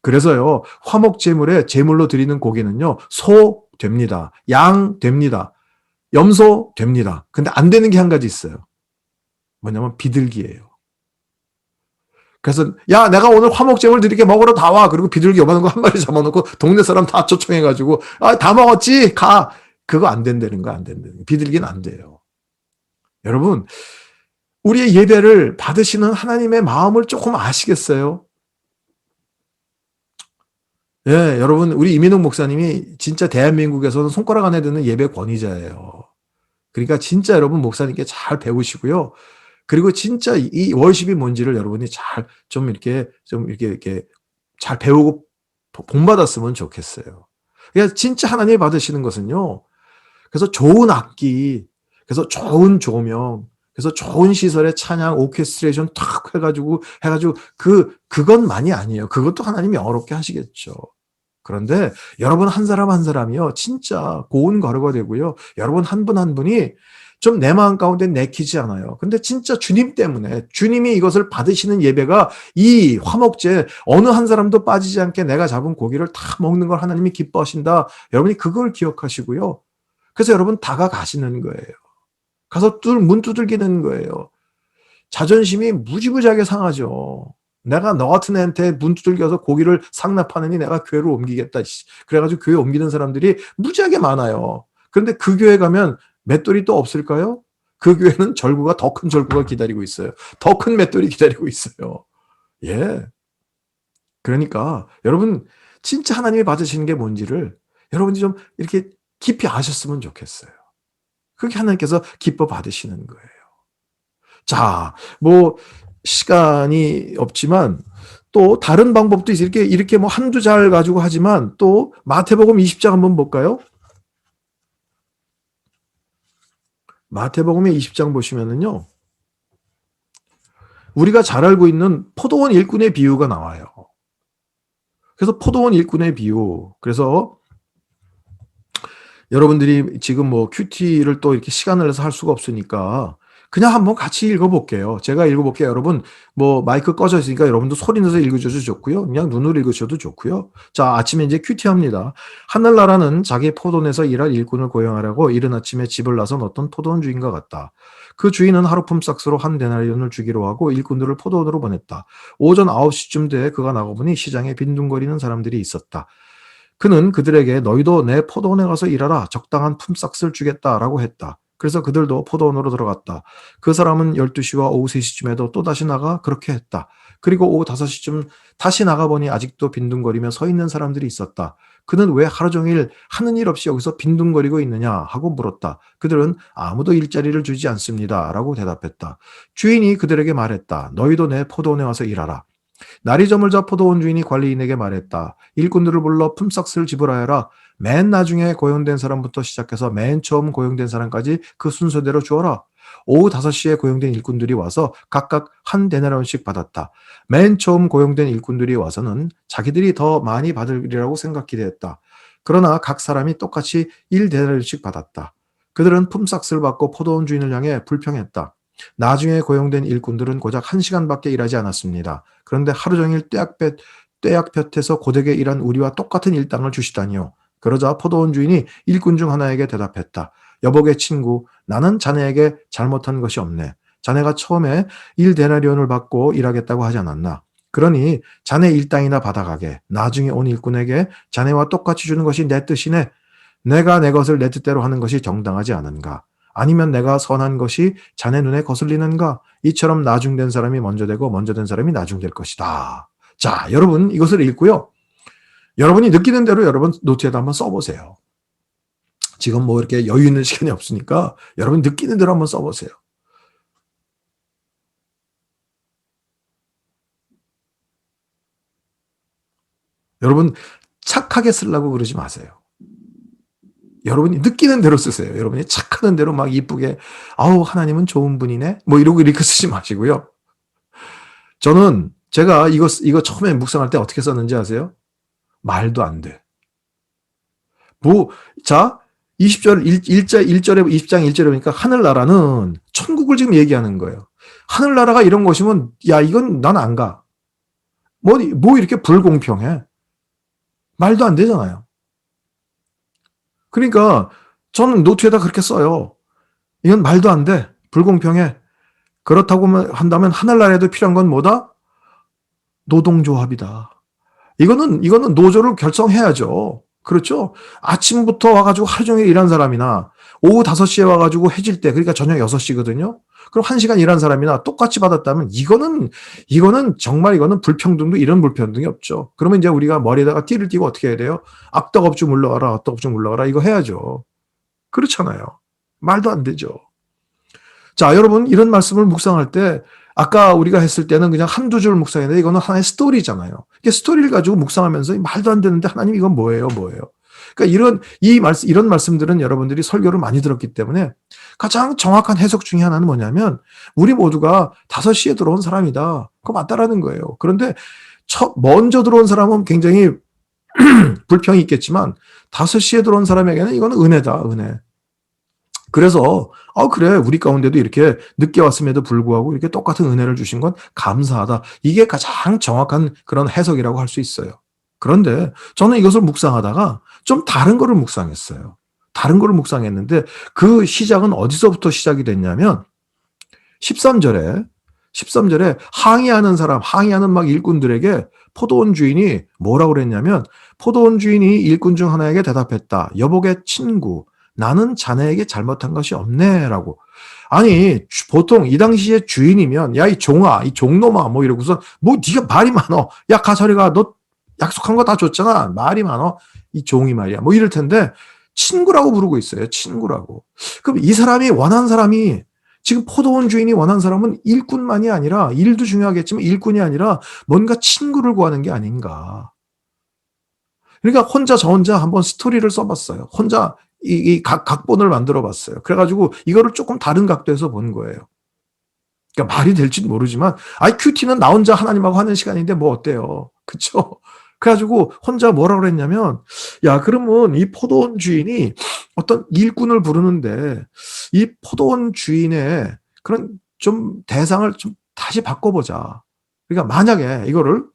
그래서요, 화목제물에 제물로 드리는 고기는요, 소 됩니다. 양 됩니다. 염소 됩니다. 근데 안 되는 게 한 가지 있어요. 뭐냐면 비둘기예요. 그래서 야, 내가 오늘 화목제물 드리게 먹으러 다 와. 그리고 비둘기 요만한 거 한 마리 잡아놓고 동네 사람 다 초청해가지고 다 먹었지? 가. 그거 안 된다는 거 안 된다는 거. 비둘기는 안 돼요. 여러분, 우리의 예배를 받으시는 하나님의 마음을 조금 아시겠어요? 예, 여러분, 우리 이민웅 목사님이 진짜 대한민국에서는 손가락 안에 드는 예배 권위자예요. 그러니까 진짜 여러분 목사님께 잘 배우시고요. 그리고 진짜 이 월십이 뭔지를 여러분이 잘 좀 이렇게 잘 배우고 본받았으면 좋겠어요. 그러니까 진짜 하나님이 받으시는 것은요. 그래서 좋은 악기, 그래서 좋은 조명, 그래서 좋은 시설의 찬양, 오케스트레이션 탁 해가지고 그것만이 아니에요. 그것도 하나님이 어렵게 하시겠죠. 그런데 여러분 한 사람 한 사람이요. 진짜 고운 가루가 되고요. 여러분 한 분 한 분이 좀 내 마음 가운데 내키지 않아요. 근데 진짜 주님 때문에 주님이 이것을 받으시는 예배가 이 화목제 어느 한 사람도 빠지지 않게 내가 잡은 고기를 다 먹는 걸 하나님이 기뻐하신다. 여러분이 그걸 기억하시고요. 그래서 여러분 다가가시는 거예요. 가서 문 두들기는 거예요. 자존심이 무지무지하게 상하죠. 내가 너 같은 애한테 문 두들겨서 고기를 상납하느니 내가 교회로 옮기겠다. 그래가지고 교회 옮기는 사람들이 무지하게 많아요. 그런데 그 교회 가면 맷돌이 또 없을까요? 그 교회는 절구가 더 큰 절구가 기다리고 있어요. 더 큰 맷돌이 기다리고 있어요. 예. 그러니까 여러분 진짜 하나님이 받으시는 게 뭔지를 여러분이 좀 이렇게 깊이 아셨으면 좋겠어요. 그게 하나님께서 기뻐 받으시는 거예요. 자, 뭐 시간이 없지만 또 다른 방법도 있어요. 이렇게 뭐 한두 잘 가지고 하지만 또 마태복음 20장 한번 볼까요? 마태복음의 20장 보시면은요. 우리가 잘 알고 있는 포도원 일꾼의 비유가 나와요. 그래서 포도원 일꾼의 비유. 그래서 여러분들이 지금 뭐 큐티를 또 이렇게 시간을 내서 할 수가 없으니까 그냥 한번 같이 읽어볼게요. 제가 읽어볼게요. 여러분 뭐 마이크 꺼져 있으니까 여러분도 소리 내서 읽으셔도 좋고요. 그냥 눈으로 읽으셔도 좋고요. 자, 아침에 이제 큐티합니다. 하늘나라는 자기 포도원에서 일할 일꾼을 고용하려고 이른 아침에 집을 나선 어떤 포도원 주인과 같다. 그 주인은 하루 품삯으로 한 데나리온을 주기로 하고 일꾼들을 포도원으로 보냈다. 오전 9시쯤 돼 그가 나가보니 시장에 빈둥거리는 사람들이 있었다. 그는 그들에게 너희도 내 포도원에 가서 일하라. 적당한 품삯을 주겠다라고 했다. 그래서 그들도 포도원으로 들어갔다. 그 사람은 12시와 오후 3시쯤에도 또다시 나가 그렇게 했다. 그리고 오후 5시쯤 다시 나가보니 아직도 빈둥거리며 서 있는 사람들이 있었다. 그는 왜 하루 종일 하는 일 없이 여기서 빈둥거리고 있느냐 하고 물었다. 그들은 아무도 일자리를 주지 않습니다. 라고 대답했다. 주인이 그들에게 말했다. 너희도 내 포도원에 와서 일하라. 날이 저물자 포도원 주인이 관리인에게 말했다. 일꾼들을 불러 품삯을 지불하여라. 맨 나중에 고용된 사람부터 시작해서 맨 처음 고용된 사람까지 그 순서대로 주어라. 오후 5시에 고용된 일꾼들이 와서 각각 한 데나리온씩 받았다. 맨 처음 고용된 일꾼들이 와서는 자기들이 더 많이 받으리라고 생각기대했다. 그러나 각 사람이 똑같이 1데나리온씩 받았다. 그들은 품삯을 받고 포도원 주인을 향해 불평했다. 나중에 고용된 일꾼들은 고작 1시간밖에 일하지 않았습니다. 그런데 하루 종일 떼약볕에서 고되게 일한 우리와 똑같은 일당을 주시다니요. 그러자 포도원 주인이 일꾼 중 하나에게 대답했다. 여복의 친구, 나는 자네에게 잘못한 것이 없네. 자네가 처음에 1데나리온을 받고 일하겠다고 하지 않았나? 그러니 자네 일당이나 받아가게. 나중에 온 일꾼에게 자네와 똑같이 주는 것이 내 뜻이네. 내가 내 것을 내 뜻대로 하는 것이 정당하지 않은가? 아니면 내가 선한 것이 자네 눈에 거슬리는가? 이처럼 나중된 사람이 먼저 되고 먼저 된 사람이 나중될 것이다. 자, 여러분 이것을 읽고요. 여러분이 느끼는 대로 여러분 노트에다 한번 써보세요. 지금 뭐 이렇게 여유 있는 시간이 없으니까 여러분 느끼는 대로 한번 써보세요. 여러분 착하게 쓰려고 그러지 마세요. 여러분이 느끼는 대로 쓰세요. 여러분이 착하는 대로 막 이쁘게 아우 하나님은 좋은 분이네 뭐 이러고 이렇게 쓰지 마시고요. 저는 제가 이거 처음에 묵상할 때 어떻게 썼는지 아세요? 말도 안 돼. 뭐, 자, 20절, 1절에, 20장 1절에 보니까 하늘나라는 천국을 지금 얘기하는 거예요. 하늘나라가 이런 곳이면, 야, 이건 난 안 가. 뭐 이렇게 불공평해. 말도 안 되잖아요. 그러니까 저는 노트에다 그렇게 써요. 이건 말도 안 돼. 불공평해. 그렇다고 한다면 하늘나라에도 필요한 건 뭐다? 노동조합이다. 이거는 노조를 결성해야죠. 그렇죠? 아침부터 와가지고 하루 종일 일한 사람이나 오후 5시에 와가지고 해질 때, 그러니까 저녁 6시거든요? 그럼 1시간 일한 사람이나 똑같이 받았다면 이거는 정말 이거는 불평등도 이런 불평등이 없죠. 그러면 이제 우리가 머리에다가 띠를 띠고 어떻게 해야 돼요? 악덕업주 물러가라, 악덕업주 물러가라. 이거 해야죠. 그렇잖아요. 말도 안 되죠. 자, 여러분, 이런 말씀을 묵상할 때 아까 우리가 했을 때는 그냥 한두 줄 묵상했는데 이거는 하나의 스토리잖아요. 이게 스토리를 가지고 묵상하면서 말도 안 되는데 하나님 이건 뭐예요? 그러니까 이런 말씀들은 여러분들이 설교를 많이 들었기 때문에 가장 정확한 해석 중에 하나는 뭐냐면 우리 모두가 5시에 들어온 사람이다. 그거 맞다라는 거예요. 그런데 먼저 들어온 사람은 굉장히 불평이 있겠지만 5시에 들어온 사람에게는 이거는 은혜다, 은혜. 그래서 그래 우리 가운데도 이렇게 늦게 왔음에도 불구하고 이렇게 똑같은 은혜를 주신 건 감사하다. 이게 가장 정확한 그런 해석이라고 할 수 있어요. 그런데 저는 이것을 묵상하다가 좀 다른 거를 묵상했어요. 다른 거를 묵상했는데 그 시작은 어디서부터 시작이 됐냐면 13절에 항의하는 막 일꾼들에게 포도원 주인이 뭐라고 그랬냐면 포도원 주인이 일꾼 중 하나에게 대답했다. 여복의 친구, 나는 자네에게 잘못한 것이 없네라고. 아니 보통 이 당시에 주인이면 야 이 종아 이 종놈아 뭐 이러고서 뭐 네가 말이 많어. 야 가 저리 가. 너 약속한 거 다 줬잖아. 말이 많어. 이 종이 말이야. 뭐 이럴 텐데 친구라고 부르고 있어요. 친구라고. 그럼 이 사람이 원한 사람이 지금 포도원 주인이 원한 사람은 일꾼만이 아니라 일도 중요하겠지만 일꾼이 아니라 뭔가 친구를 구하는 게 아닌가. 그러니까 혼자 저 혼자 한번 스토리를 써봤어요. 혼자 이 각본을 만들어 봤어요. 그래가지고 이거를 조금 다른 각도에서 본 거예요. 그러니까 말이 될지도 모르지만 아이 큐티는 나 혼자 하나님하고 하는 시간인데 뭐 어때요? 그쵸? 그래가지고 혼자 뭐라 그랬냐면 야 그러면 이 포도원 주인이 어떤 일꾼을 부르는데 이 포도원 주인의 그런 좀 대상을 좀 다시 바꿔보자. 그러니까 만약에 이거를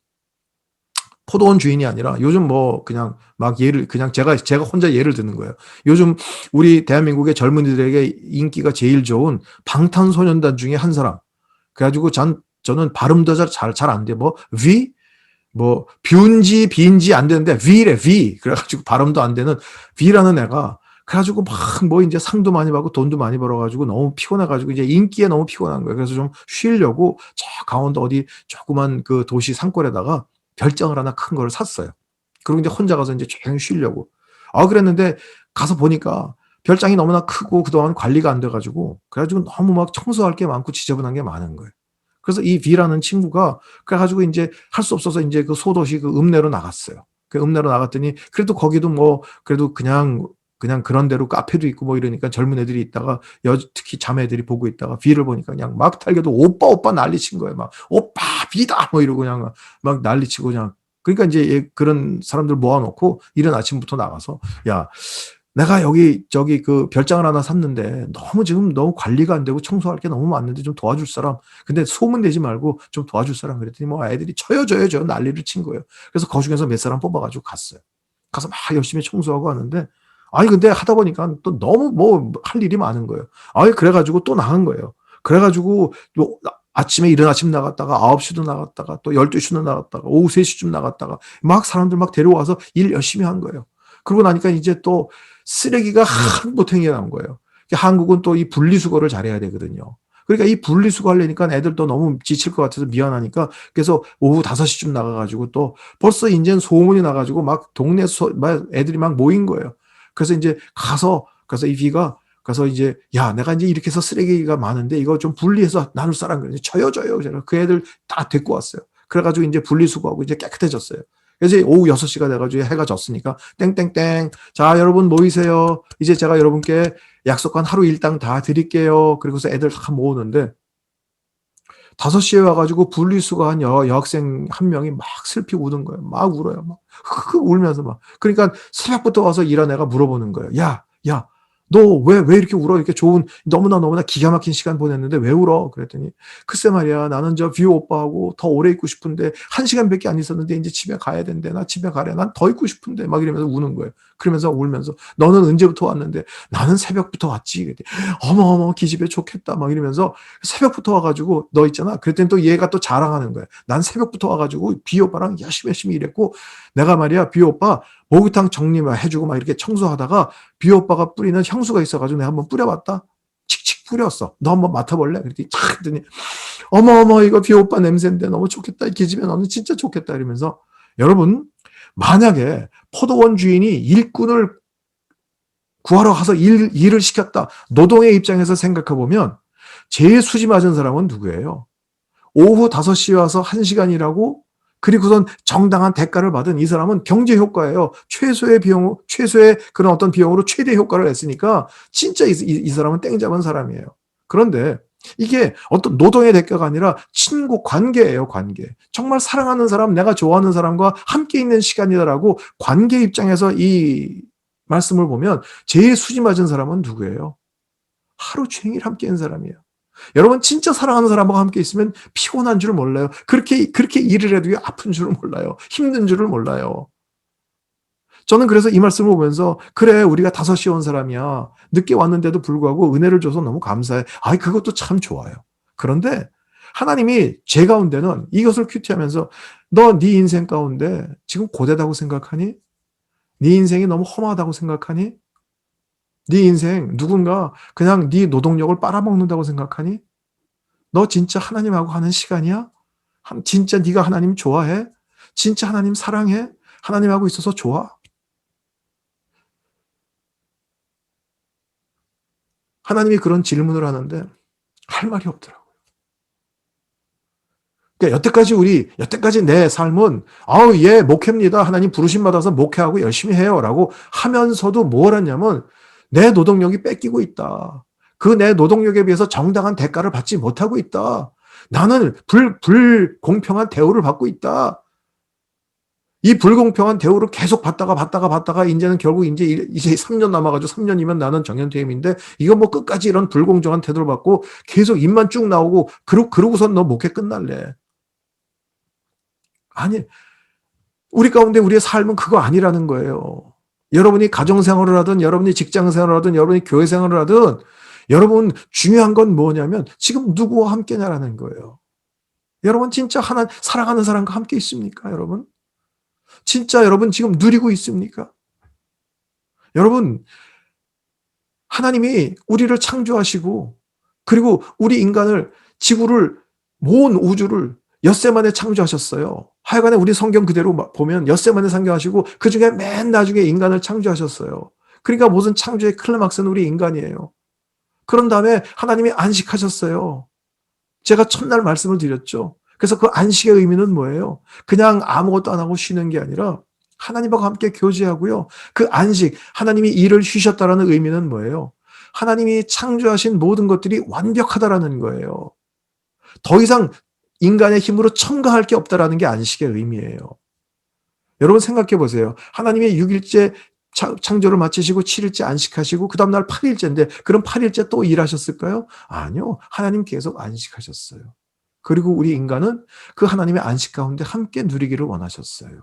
포도원 주인이 아니라 요즘 뭐 그냥 막 예를 그냥 제가 혼자 예를 드는 거예요. 요즘 우리 대한민국의 젊은이들에게 인기가 제일 좋은 방탄소년단 중에 한 사람. 그래가지고 저는 발음도 잘 안 돼. 뭐 V 뭐 뷰인지 비인지 안 되는데 V래 V. 그래가지고 발음도 안 되는 V라는 애가 그래가지고 막 뭐 이제 상도 많이 받고 돈도 많이 벌어가지고 너무 피곤해가지고 이제 인기에 너무 피곤한 거예요. 그래서 좀 쉬려고 저 강원도 어디 조그만 그 도시 산골에다가 별장을 하나 큰 걸 샀어요. 그리고 이제 혼자 가서 이제 조용히 쉬려고. 그랬는데 가서 보니까 별장이 너무나 크고 그동안 관리가 안 돼가지고 그래가지고 너무 막 청소할 게 많고 지저분한 게 많은 거예요. 그래서 이 B라는 친구가 그래가지고 이제 할 수 없어서 이제 그 소도시 그 읍내로 나갔어요. 그 읍내로 나갔더니 그래도 거기도 뭐 그래도 그냥 그런 데로 카페도 있고 뭐 이러니까 젊은 애들이 있다가 특히 자매들이 보고 있다가 B를 보니까 그냥 막 탈겨도 오빠 난리친 거예요. 막 오빠 B다 뭐 이러고 그냥 막 난리치고 그냥 그러니까 이제 그런 사람들 모아놓고 이른 아침부터 나가서 야 내가 여기 저기 그 별장을 하나 샀는데 너무 관리가 안 되고 청소할 게 너무 많은데 좀 도와줄 사람. 근데 소문 내지 말고 좀 도와줄 사람 그랬더니 뭐 애들이 저요 난리를 친 거예요. 그래서 그 중에서 몇 사람 뽑아가지고 갔어요. 가서 막 열심히 청소하고 하는데 아니 근데 하다 보니까 또 너무 뭐 할 일이 많은 거예요. 아니 그래가지고 또 나간 거예요. 그래가지고 또 아침에 이른 아침 나갔다가 9시도 나갔다가 또 12시도 나갔다가 오후 3시쯤 나갔다가 막 사람들 막 데려와서 일 열심히 한 거예요. 그러고 나니까 이제 또 쓰레기가 한 보탱이가 나온 거예요. 한국은 또 이 분리수거를 잘해야 되거든요. 그러니까 이 분리수거 하려니까 애들도 너무 지칠 것 같아서 미안하니까 그래서 오후 5시쯤 나가가지고 또 벌써 이제는 소문이 나가지고 막 동네 애들이 막 모인 거예요. 그래서 이제 가서 이 B가 가서 이제 야 내가 이제 이렇게 해서 쓰레기가 많은데 이거 좀 분리해서 나눌 사람 그러지 저요 제가 그 애들 다 데리고 왔어요. 그래가지고 이제 분리수거하고 이제 깨끗해졌어요. 그래서 오후 6시가 돼가지고 해가 졌으니까 땡땡땡 자 여러분 모이세요. 이제 제가 여러분께 약속한 하루 일당 다 드릴게요. 그리고서 애들 다 모으는데 5시에 와가지고 분리수거한 여학생 한 명이 막 슬피 우는 거예요. 막 울어요. 막 울면서 막. 그러니까 새벽부터 와서 일한 애가 물어보는 거예요. 야, 너 왜 이렇게 울어? 이렇게 좋은, 너무나 기가 막힌 시간 보냈는데 왜 울어? 그랬더니, 글쎄 말이야. 나는 저 뷰 오빠하고 더 오래 있고 싶은데, 1시간밖에 안 있었는데, 이제 집에 가야 된대. 나 집에 가래. 난 더 있고 싶은데. 막 이러면서 우는 거예요. 그러면서 울면서, 너는 언제부터 왔는데, 나는 새벽부터 왔지. 그랬더니, 어머, 기집애 좋겠다. 막 이러면서, 새벽부터 와가지고, 너 있잖아. 그랬더니 또 얘가 또 자랑하는 거야. 난 새벽부터 와가지고, 비 오빠랑 열심히 일했고, 내가 말이야, 비 오빠, 목욕탕 정리해주고 막 이렇게 청소하다가 비 오빠가 뿌리는 향수가 있어가지고 내가 한번 뿌려봤다. 칙칙 뿌렸어. 너 한번 맡아볼래? 그랬더니 착 했더니 어머 이거 비 오빠 냄새인데 너무 좋겠다. 이 기집애 너는 진짜 좋겠다. 이러면서 여러분 만약에 포도원 주인이 일꾼을 구하러 가서 일을 시켰다. 노동의 입장에서 생각해보면 제일 수지 맞은 사람은 누구예요? 오후 5시에 와서 1시간 일하고 그리고선 정당한 대가를 받은 이 사람은 경제 효과예요. 최소의 그런 어떤 비용으로 최대 효과를 냈으니까 진짜 이 사람은 땡 잡은 사람이에요. 그런데 이게 어떤 노동의 대가가 아니라 친구 관계예요, 관계. 정말 사랑하는 사람, 내가 좋아하는 사람과 함께 있는 시간이다라고 관계 입장에서 이 말씀을 보면 제일 수지 맞은 사람은 누구예요? 하루 종일 함께 있는 사람이에요. 여러분 진짜 사랑하는 사람과 함께 있으면 피곤한 줄 몰라요. 그렇게 일을 해도 아픈 줄을 몰라요. 힘든 줄을 몰라요. 저는 그래서 이 말씀을 보면서 그래 우리가 5시에 온 사람이야. 늦게 왔는데도 불구하고 은혜를 줘서 너무 감사해. 그것도 참 좋아요. 그런데 하나님이 제 가운데는 이것을 큐티하면서 너 네 인생 가운데 지금 고되다고 생각하니? 네 인생이 너무 험하다고 생각하니? 네 인생 누군가 그냥 네 노동력을 빨아먹는다고 생각하니? 너 진짜 하나님하고 하는 시간이야? 진짜 네가 하나님 좋아해? 진짜 하나님 사랑해? 하나님하고 있어서 좋아? 하나님이 그런 질문을 하는데 할 말이 없더라고요. 그러니까 여태까지 내 삶은 아우 예 목회입니다. 하나님 부르심 받아서 목회하고 열심히 해요라고 하면서도 뭘 했냐면 내 노동력이 뺏기고 있다. 그 내 노동력에 비해서 정당한 대가를 받지 못하고 있다. 나는 불공평한 대우를 받고 있다. 이 불공평한 대우를 계속 받다가 이제는 결국 이제 3년 남아가지고 3년이면 나는 정년퇴임인데 이거 뭐 끝까지 이런 불공정한 태도를 받고 계속 입만 쭉 나오고 그러고선 너 목회 끝날래. 아니 우리 가운데 우리의 삶은 그거 아니라는 거예요. 여러분이 가정생활을 하든 여러분이 직장생활을 하든 여러분이 교회생활을 하든 여러분 중요한 건 뭐냐면 지금 누구와 함께냐라는 거예요. 여러분 진짜 사랑하는 사람과 함께 있습니까 여러분? 진짜 여러분 지금 누리고 있습니까? 여러분 하나님이 우리를 창조하시고 그리고 우리 인간을 지구를 모은 우주를 엿새 만에 창조하셨어요. 하여간에 우리 성경 그대로 보면 엿새 만에 창조하시고 그중에 맨 나중에 인간을 창조하셨어요. 그러니까 모든 창조의 클라막스는 우리 인간이에요. 그런 다음에 하나님이 안식하셨어요. 제가 첫날 말씀을 드렸죠. 그래서 그 안식의 의미는 뭐예요? 그냥 아무것도 안 하고 쉬는 게 아니라 하나님하고 함께 교제하고요. 그 안식, 하나님이 일을 쉬셨다라는 의미는 뭐예요? 하나님이 창조하신 모든 것들이 완벽하다라는 거예요. 더 이상 인간의 힘으로 첨가할 게 없다라는 게 안식의 의미예요. 여러분 생각해 보세요. 하나님이 6일째 창조를 마치시고 7일째 안식하시고 그 다음날 8일째인데 그럼 8일째 또 일하셨을까요? 아니요. 하나님 계속 안식하셨어요. 그리고 우리 인간은 그 하나님의 안식 가운데 함께 누리기를 원하셨어요.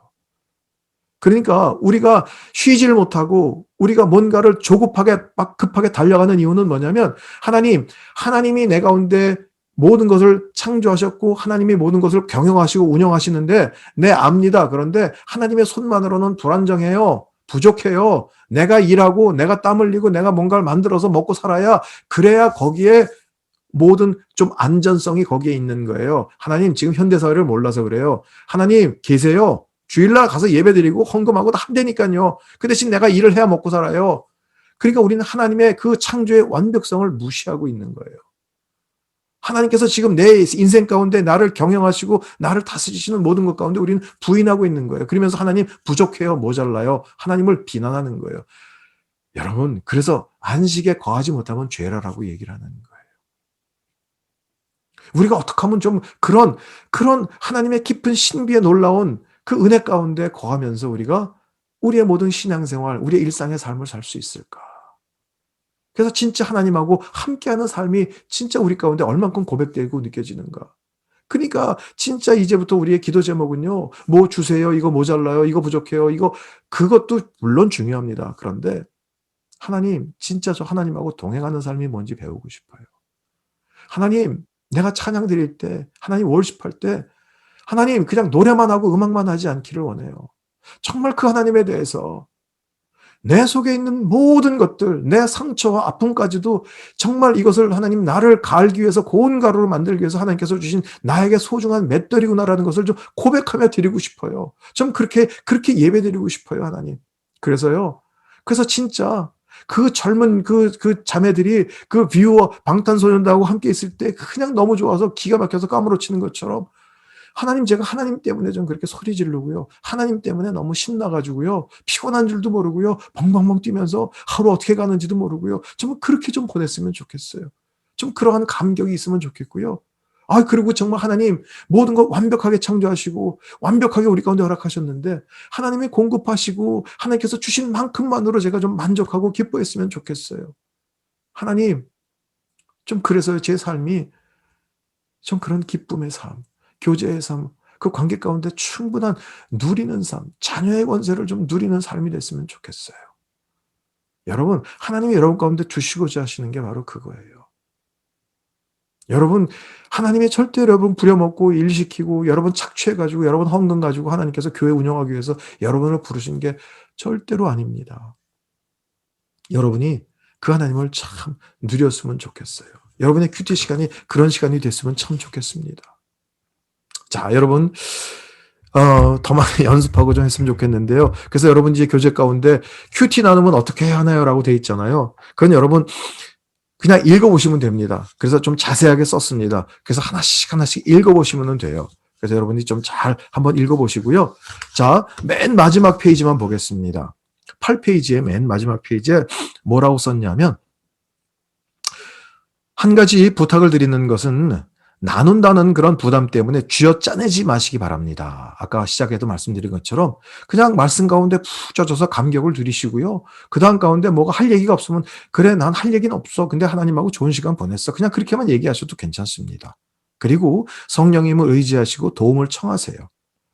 그러니까 우리가 쉬지를 못하고 우리가 뭔가를 조급하게 막 급하게 달려가는 이유는 뭐냐면 하나님이 내 가운데 모든 것을 창조하셨고 하나님이 모든 것을 경영하시고 운영하시는데 네 압니다. 그런데 하나님의 손만으로는 불안정해요. 부족해요. 내가 일하고 내가 땀 흘리고 내가 뭔가를 만들어서 먹고 살아야 그래야 거기에 모든 좀 안전성이 거기에 있는 거예요. 하나님 지금 현대사회를 몰라서 그래요. 하나님 계세요. 주일날 가서 예배드리고 헌금하고 다 한다니까요. 그 대신 내가 일을 해야 먹고 살아요. 그러니까 우리는 하나님의 그 창조의 완벽성을 무시하고 있는 거예요. 하나님께서 지금 내 인생 가운데 나를 경영하시고 나를 다스리시는 모든 것 가운데 우리는 부인하고 있는 거예요. 그러면서 하나님 부족해요, 모자라요. 하나님을 비난하는 거예요. 여러분, 그래서 안식에 거하지 못하면 죄라라고 얘기를 하는 거예요. 우리가 어떻게 하면 좀 그런 하나님의 깊은 신비에 놀라운 그 은혜 가운데 거하면서 우리가 우리의 모든 신앙생활, 우리의 일상의 삶을 살 수 있을까? 그래서 진짜 하나님하고 함께하는 삶이 진짜 우리 가운데 얼만큼 고백되고 느껴지는가? 그러니까 진짜 이제부터 우리의 기도 제목은요. 뭐 주세요. 이거 모자라요. 이거 부족해요. 그것도 물론 중요합니다. 그런데 하나님, 진짜 저 하나님하고 동행하는 삶이 뭔지 배우고 싶어요. 하나님, 내가 찬양 드릴 때, 하나님 월십할 때, 하나님 그냥 노래만 하고 음악만 하지 않기를 원해요. 정말 그 하나님에 대해서 내 속에 있는 모든 것들, 내 상처와 아픔까지도 정말 이것을 하나님 나를 갈기 위해서 고운 가루로 만들기 위해서 하나님께서 주신 나에게 소중한 맷돌이구나라는 것을 좀 고백하며 드리고 싶어요. 좀 그렇게 예배드리고 싶어요, 하나님. 그래서 진짜 그 젊은 그 자매들이 그 뷰어 방탄소년단하고 함께 있을 때 그냥 너무 좋아서 기가 막혀서 까무러치는 것처럼 하나님 제가 하나님 때문에 좀 그렇게 소리 지르고요. 하나님 때문에 너무 신나가지고요. 피곤한 줄도 모르고요. 벙벙벙 뛰면서 하루 어떻게 가는지도 모르고요. 좀 그렇게 좀 보냈으면 좋겠어요. 좀 그러한 감격이 있으면 좋겠고요. 그리고 정말 하나님 모든 것 완벽하게 창조하시고 완벽하게 우리 가운데 허락하셨는데 하나님이 공급하시고 하나님께서 주신 만큼만으로 제가 좀 만족하고 기뻐했으면 좋겠어요. 하나님 좀 그래서 제 삶이 좀 그런 기쁨의 삶, 교제의 삶, 그 관계 가운데 충분한 누리는 삶, 자녀의 권세를 좀 누리는 삶이 됐으면 좋겠어요. 여러분, 하나님이 여러분 가운데 주시고자 하시는 게 바로 그거예요. 여러분, 하나님이 절대 여러분 부려먹고 일시키고 여러분 착취해가지고 여러분 헌금 가지고 하나님께서 교회 운영하기 위해서 여러분을 부르신 게 절대로 아닙니다. 여러분이 그 하나님을 참 누렸으면 좋겠어요. 여러분의 큐티 시간이 그런 시간이 됐으면 참 좋겠습니다. 자, 여러분, 더 많이 연습하고 좀 했으면 좋겠는데요. 그래서 여러분 이제 교재 가운데 큐티 나누면 어떻게 해야 하나요? 라고 되어 있잖아요. 그건 여러분 그냥 읽어보시면 됩니다. 그래서 좀 자세하게 썼습니다. 그래서 하나씩 하나씩 읽어보시면 돼요. 그래서 여러분이 좀 잘 한번 읽어보시고요. 자, 맨 마지막 페이지만 보겠습니다. 8페이지의 맨 마지막 페이지에 뭐라고 썼냐면, 한 가지 부탁을 드리는 것은 나눈다는 그런 부담 때문에 쥐어짜내지 마시기 바랍니다. 아까 시작에도 말씀드린 것처럼 그냥 말씀 가운데 푹 젖어서 감격을 누리시고요. 그 다음 가운데 뭐가 할 얘기가 없으면 그래, 난 할 얘기는 없어. 근데 하나님하고 좋은 시간 보냈어. 그냥 그렇게만 얘기하셔도 괜찮습니다. 그리고 성령님을 의지하시고 도움을 청하세요.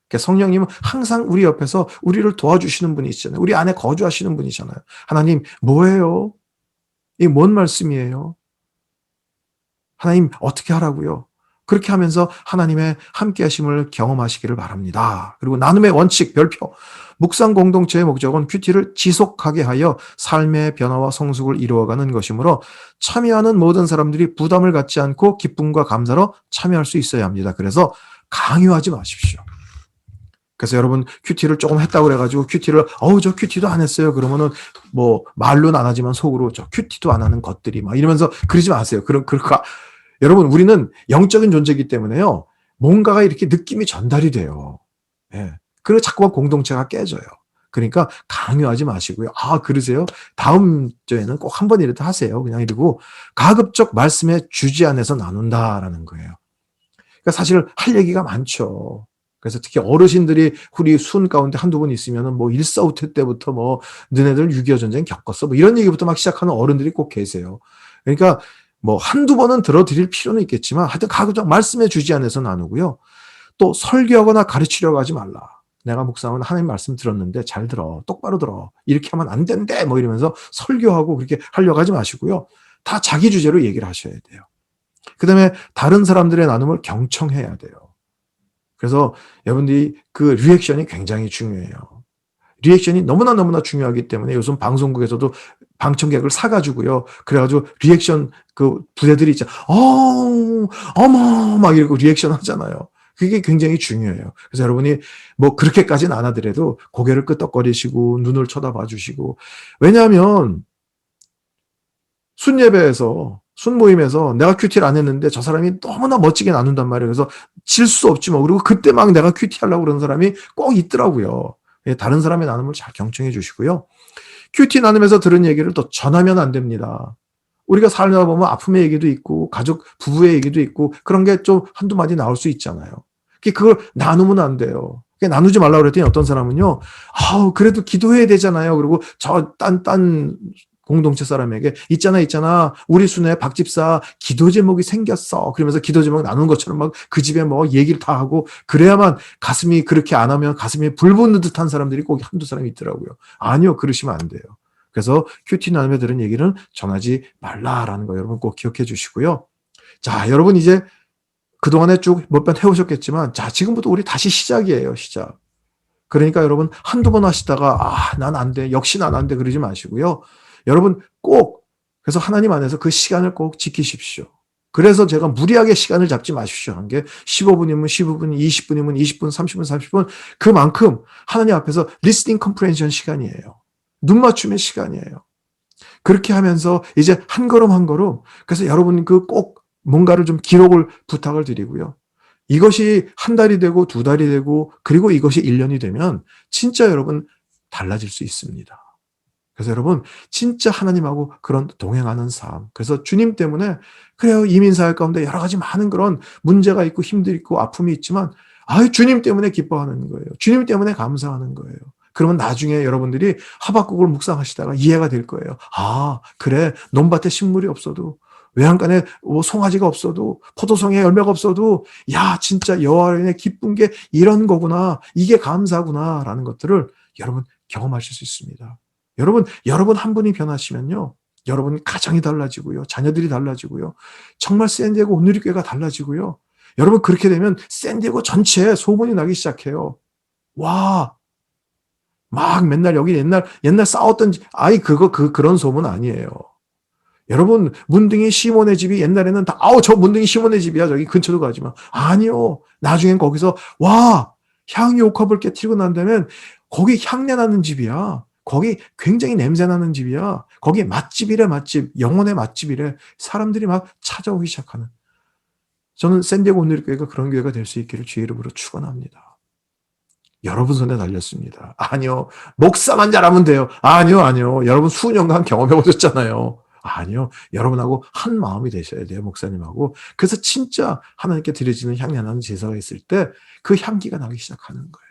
그러니까 성령님은 항상 우리 옆에서 우리를 도와주시는 분이시잖아요. 우리 안에 거주하시는 분이잖아요. 하나님 뭐예요? 이게 뭔 말씀이에요? 하나님 어떻게 하라고요? 그렇게 하면서 하나님의 함께 하심을 경험하시기를 바랍니다. 그리고 나눔의 원칙, 별표. 묵상 공동체의 목적은 큐티를 지속하게 하여 삶의 변화와 성숙을 이루어가는 것이므로 참여하는 모든 사람들이 부담을 갖지 않고 기쁨과 감사로 참여할 수 있어야 합니다. 그래서 강요하지 마십시오. 그래서 여러분 큐티를 조금 했다고 그래가지고 큐티를 저 큐티도 안 했어요. 그러면은 뭐 말로는 안 하지만 속으로 저 큐티도 안 하는 것들이 막 이러면서 그러지 마세요. 여러분 우리는 영적인 존재이기 때문에요. 뭔가가 이렇게 느낌이 전달이 돼요. 예. 그리고 자꾸만 공동체가 깨져요. 그러니까 강요하지 마시고요. 그러세요? 다음 주에는 꼭 한 번이라도 하세요. 그냥 이러고 가급적 말씀의 주제 안에서 나눈다라는 거예요. 그러니까 사실 할 얘기가 많죠. 그래서 특히 어르신들이 우리 순 가운데 한두 분 있으면은 뭐 일사후퇴 때부터 뭐 너네들 6.25 전쟁 겪었어. 뭐 이런 얘기부터 막 시작하는 어른들이 꼭 계세요. 그러니까 뭐 한두 번은 들어드릴 필요는 있겠지만 하여튼 가급적 말씀의 주제 안에서 나누고요. 또 설교하거나 가르치려고 하지 말라. 내가 묵상은 하나님 말씀 들었는데 잘 들어. 똑바로 들어. 이렇게 하면 안 된대. 뭐 이러면서 설교하고 그렇게 하려고 하지 마시고요. 다 자기 주제로 얘기를 하셔야 돼요. 그 다음에 다른 사람들의 나눔을 경청해야 돼요. 그래서 여러분들이 그 리액션이 굉장히 중요해요. 리액션이 너무나 중요하기 때문에 요즘 방송국에서도 방청객을 사가지고요. 그래가지고 리액션 그 부대들이 있잖아요. 어머, 막 이러고 리액션 하잖아요. 그게 굉장히 중요해요. 그래서 여러분이 뭐 그렇게까지는 안 하더라도 고개를 끄덕거리시고 눈을 쳐다봐 주시고. 왜냐하면 순모임에서 내가 큐티를 안 했는데 저 사람이 너무나 멋지게 나눈단 말이에요. 그래서 질 수 없지 뭐. 그리고 그때 막 내가 큐티 하려고 그러는 사람이 꼭 있더라고요. 다른 사람의 나눔을 잘 경청해 주시고요. 큐티 나눔에서 들은 얘기를 또 전하면 안 됩니다. 우리가 살다 보면 아픔의 얘기도 있고 가족 부부의 얘기도 있고 그런 게 좀 한두 마디 나올 수 있잖아요. 그걸 나누면 안 돼요. 나누지 말라고 그랬더니 어떤 사람은요. 그래도 기도해야 되잖아요. 그리고 저 딴 공동체 사람에게 있잖아 우리 순에 박 집사 기도 제목이 생겼어. 그러면서 기도 제목 나누는 것처럼 막 그 집에 뭐 얘기를 다 하고 그래야만 가슴이 그렇게 안 하면 가슴이 불 붙는 듯한 사람들이 꼭 한두 사람이 있더라고요. 아니요, 그러시면 안 돼요. 그래서 큐티 나눔에 들은 얘기는 전하지 말라라는 거 여러분 꼭 기억해 주시고요. 자, 여러분 이제 그동안에 쭉 몇 번 해오셨겠지만 자, 지금부터 우리 다시 시작이에요. 시작. 그러니까 여러분 한두 번 하시다가 난 안 돼. 역시 난 안 돼. 그러지 마시고요. 여러분 꼭 그래서 하나님 안에서 그 시간을 꼭 지키십시오. 그래서 제가 무리하게 시간을 잡지 마십시오. 한 게 15분이면 15분, 20분이면 20분, 30분, 30분 그만큼 하나님 앞에서 리스닝 컴프레hen션 시간이에요. 눈 맞춤의 시간이에요. 그렇게 하면서 이제 한 걸음 한 걸음 그래서 여러분 꼭 뭔가를 좀 기록을 부탁을 드리고요. 이것이 한 달이 되고 두 달이 되고 그리고 이것이 1년이 되면 진짜 여러분 달라질 수 있습니다. 그래서 여러분 진짜 하나님하고 그런 동행하는 삶. 그래서 주님 때문에 그래요. 이민사회 가운데 여러 가지 많은 그런 문제가 있고 힘들이 있고 아픔이 있지만 주님 때문에 기뻐하는 거예요. 주님 때문에 감사하는 거예요. 그러면 나중에 여러분들이 하박국을 묵상하시다가 이해가 될 거예요. 그래. 논밭에 식물이 없어도 외양간에 송아지가 없어도 포도송이에 열매가 없어도 진짜 여호와의 기쁜 게 이런 거구나. 이게 감사구나라는 것들을 여러분 경험하실 수 있습니다. 여러분 한 분이 변하시면요. 여러분 가정이 달라지고요. 자녀들이 달라지고요. 정말 샌디에고 온누리교회가 달라지고요. 여러분 그렇게 되면 샌디에고 전체에 소문이 나기 시작해요. 와, 막 맨날 여기 옛날 싸웠던 그런 소문 아니에요. 여러분, 문둥이 시몬의 집이 옛날에는 다, 저 문둥이 시몬의 집이야. 저기 근처도 가지 마. 아니요. 나중엔 거기서, 와, 향유 옥합을 깨뜨리고 난 다음엔 거기 향내 나는 집이야. 거기 굉장히 냄새 나는 집이야. 거기 맛집이래, 맛집. 영혼의 맛집이래. 사람들이 막 찾아오기 시작하는. 저는 샌디에고 온누리교회가 그런 교회가 될 수 있기를 주의 이름으로 축원합니다. 여러분 손에 달렸습니다. 아니요. 목사만 잘하면 돼요. 아니요. 여러분 수년간 경험해 보셨잖아요. 아니요. 여러분하고 한 마음이 되셔야 돼요. 목사님하고. 그래서 진짜 하나님께 드려지는 향이 나는 제사가 있을 때 그 향기가 나기 시작하는 거예요.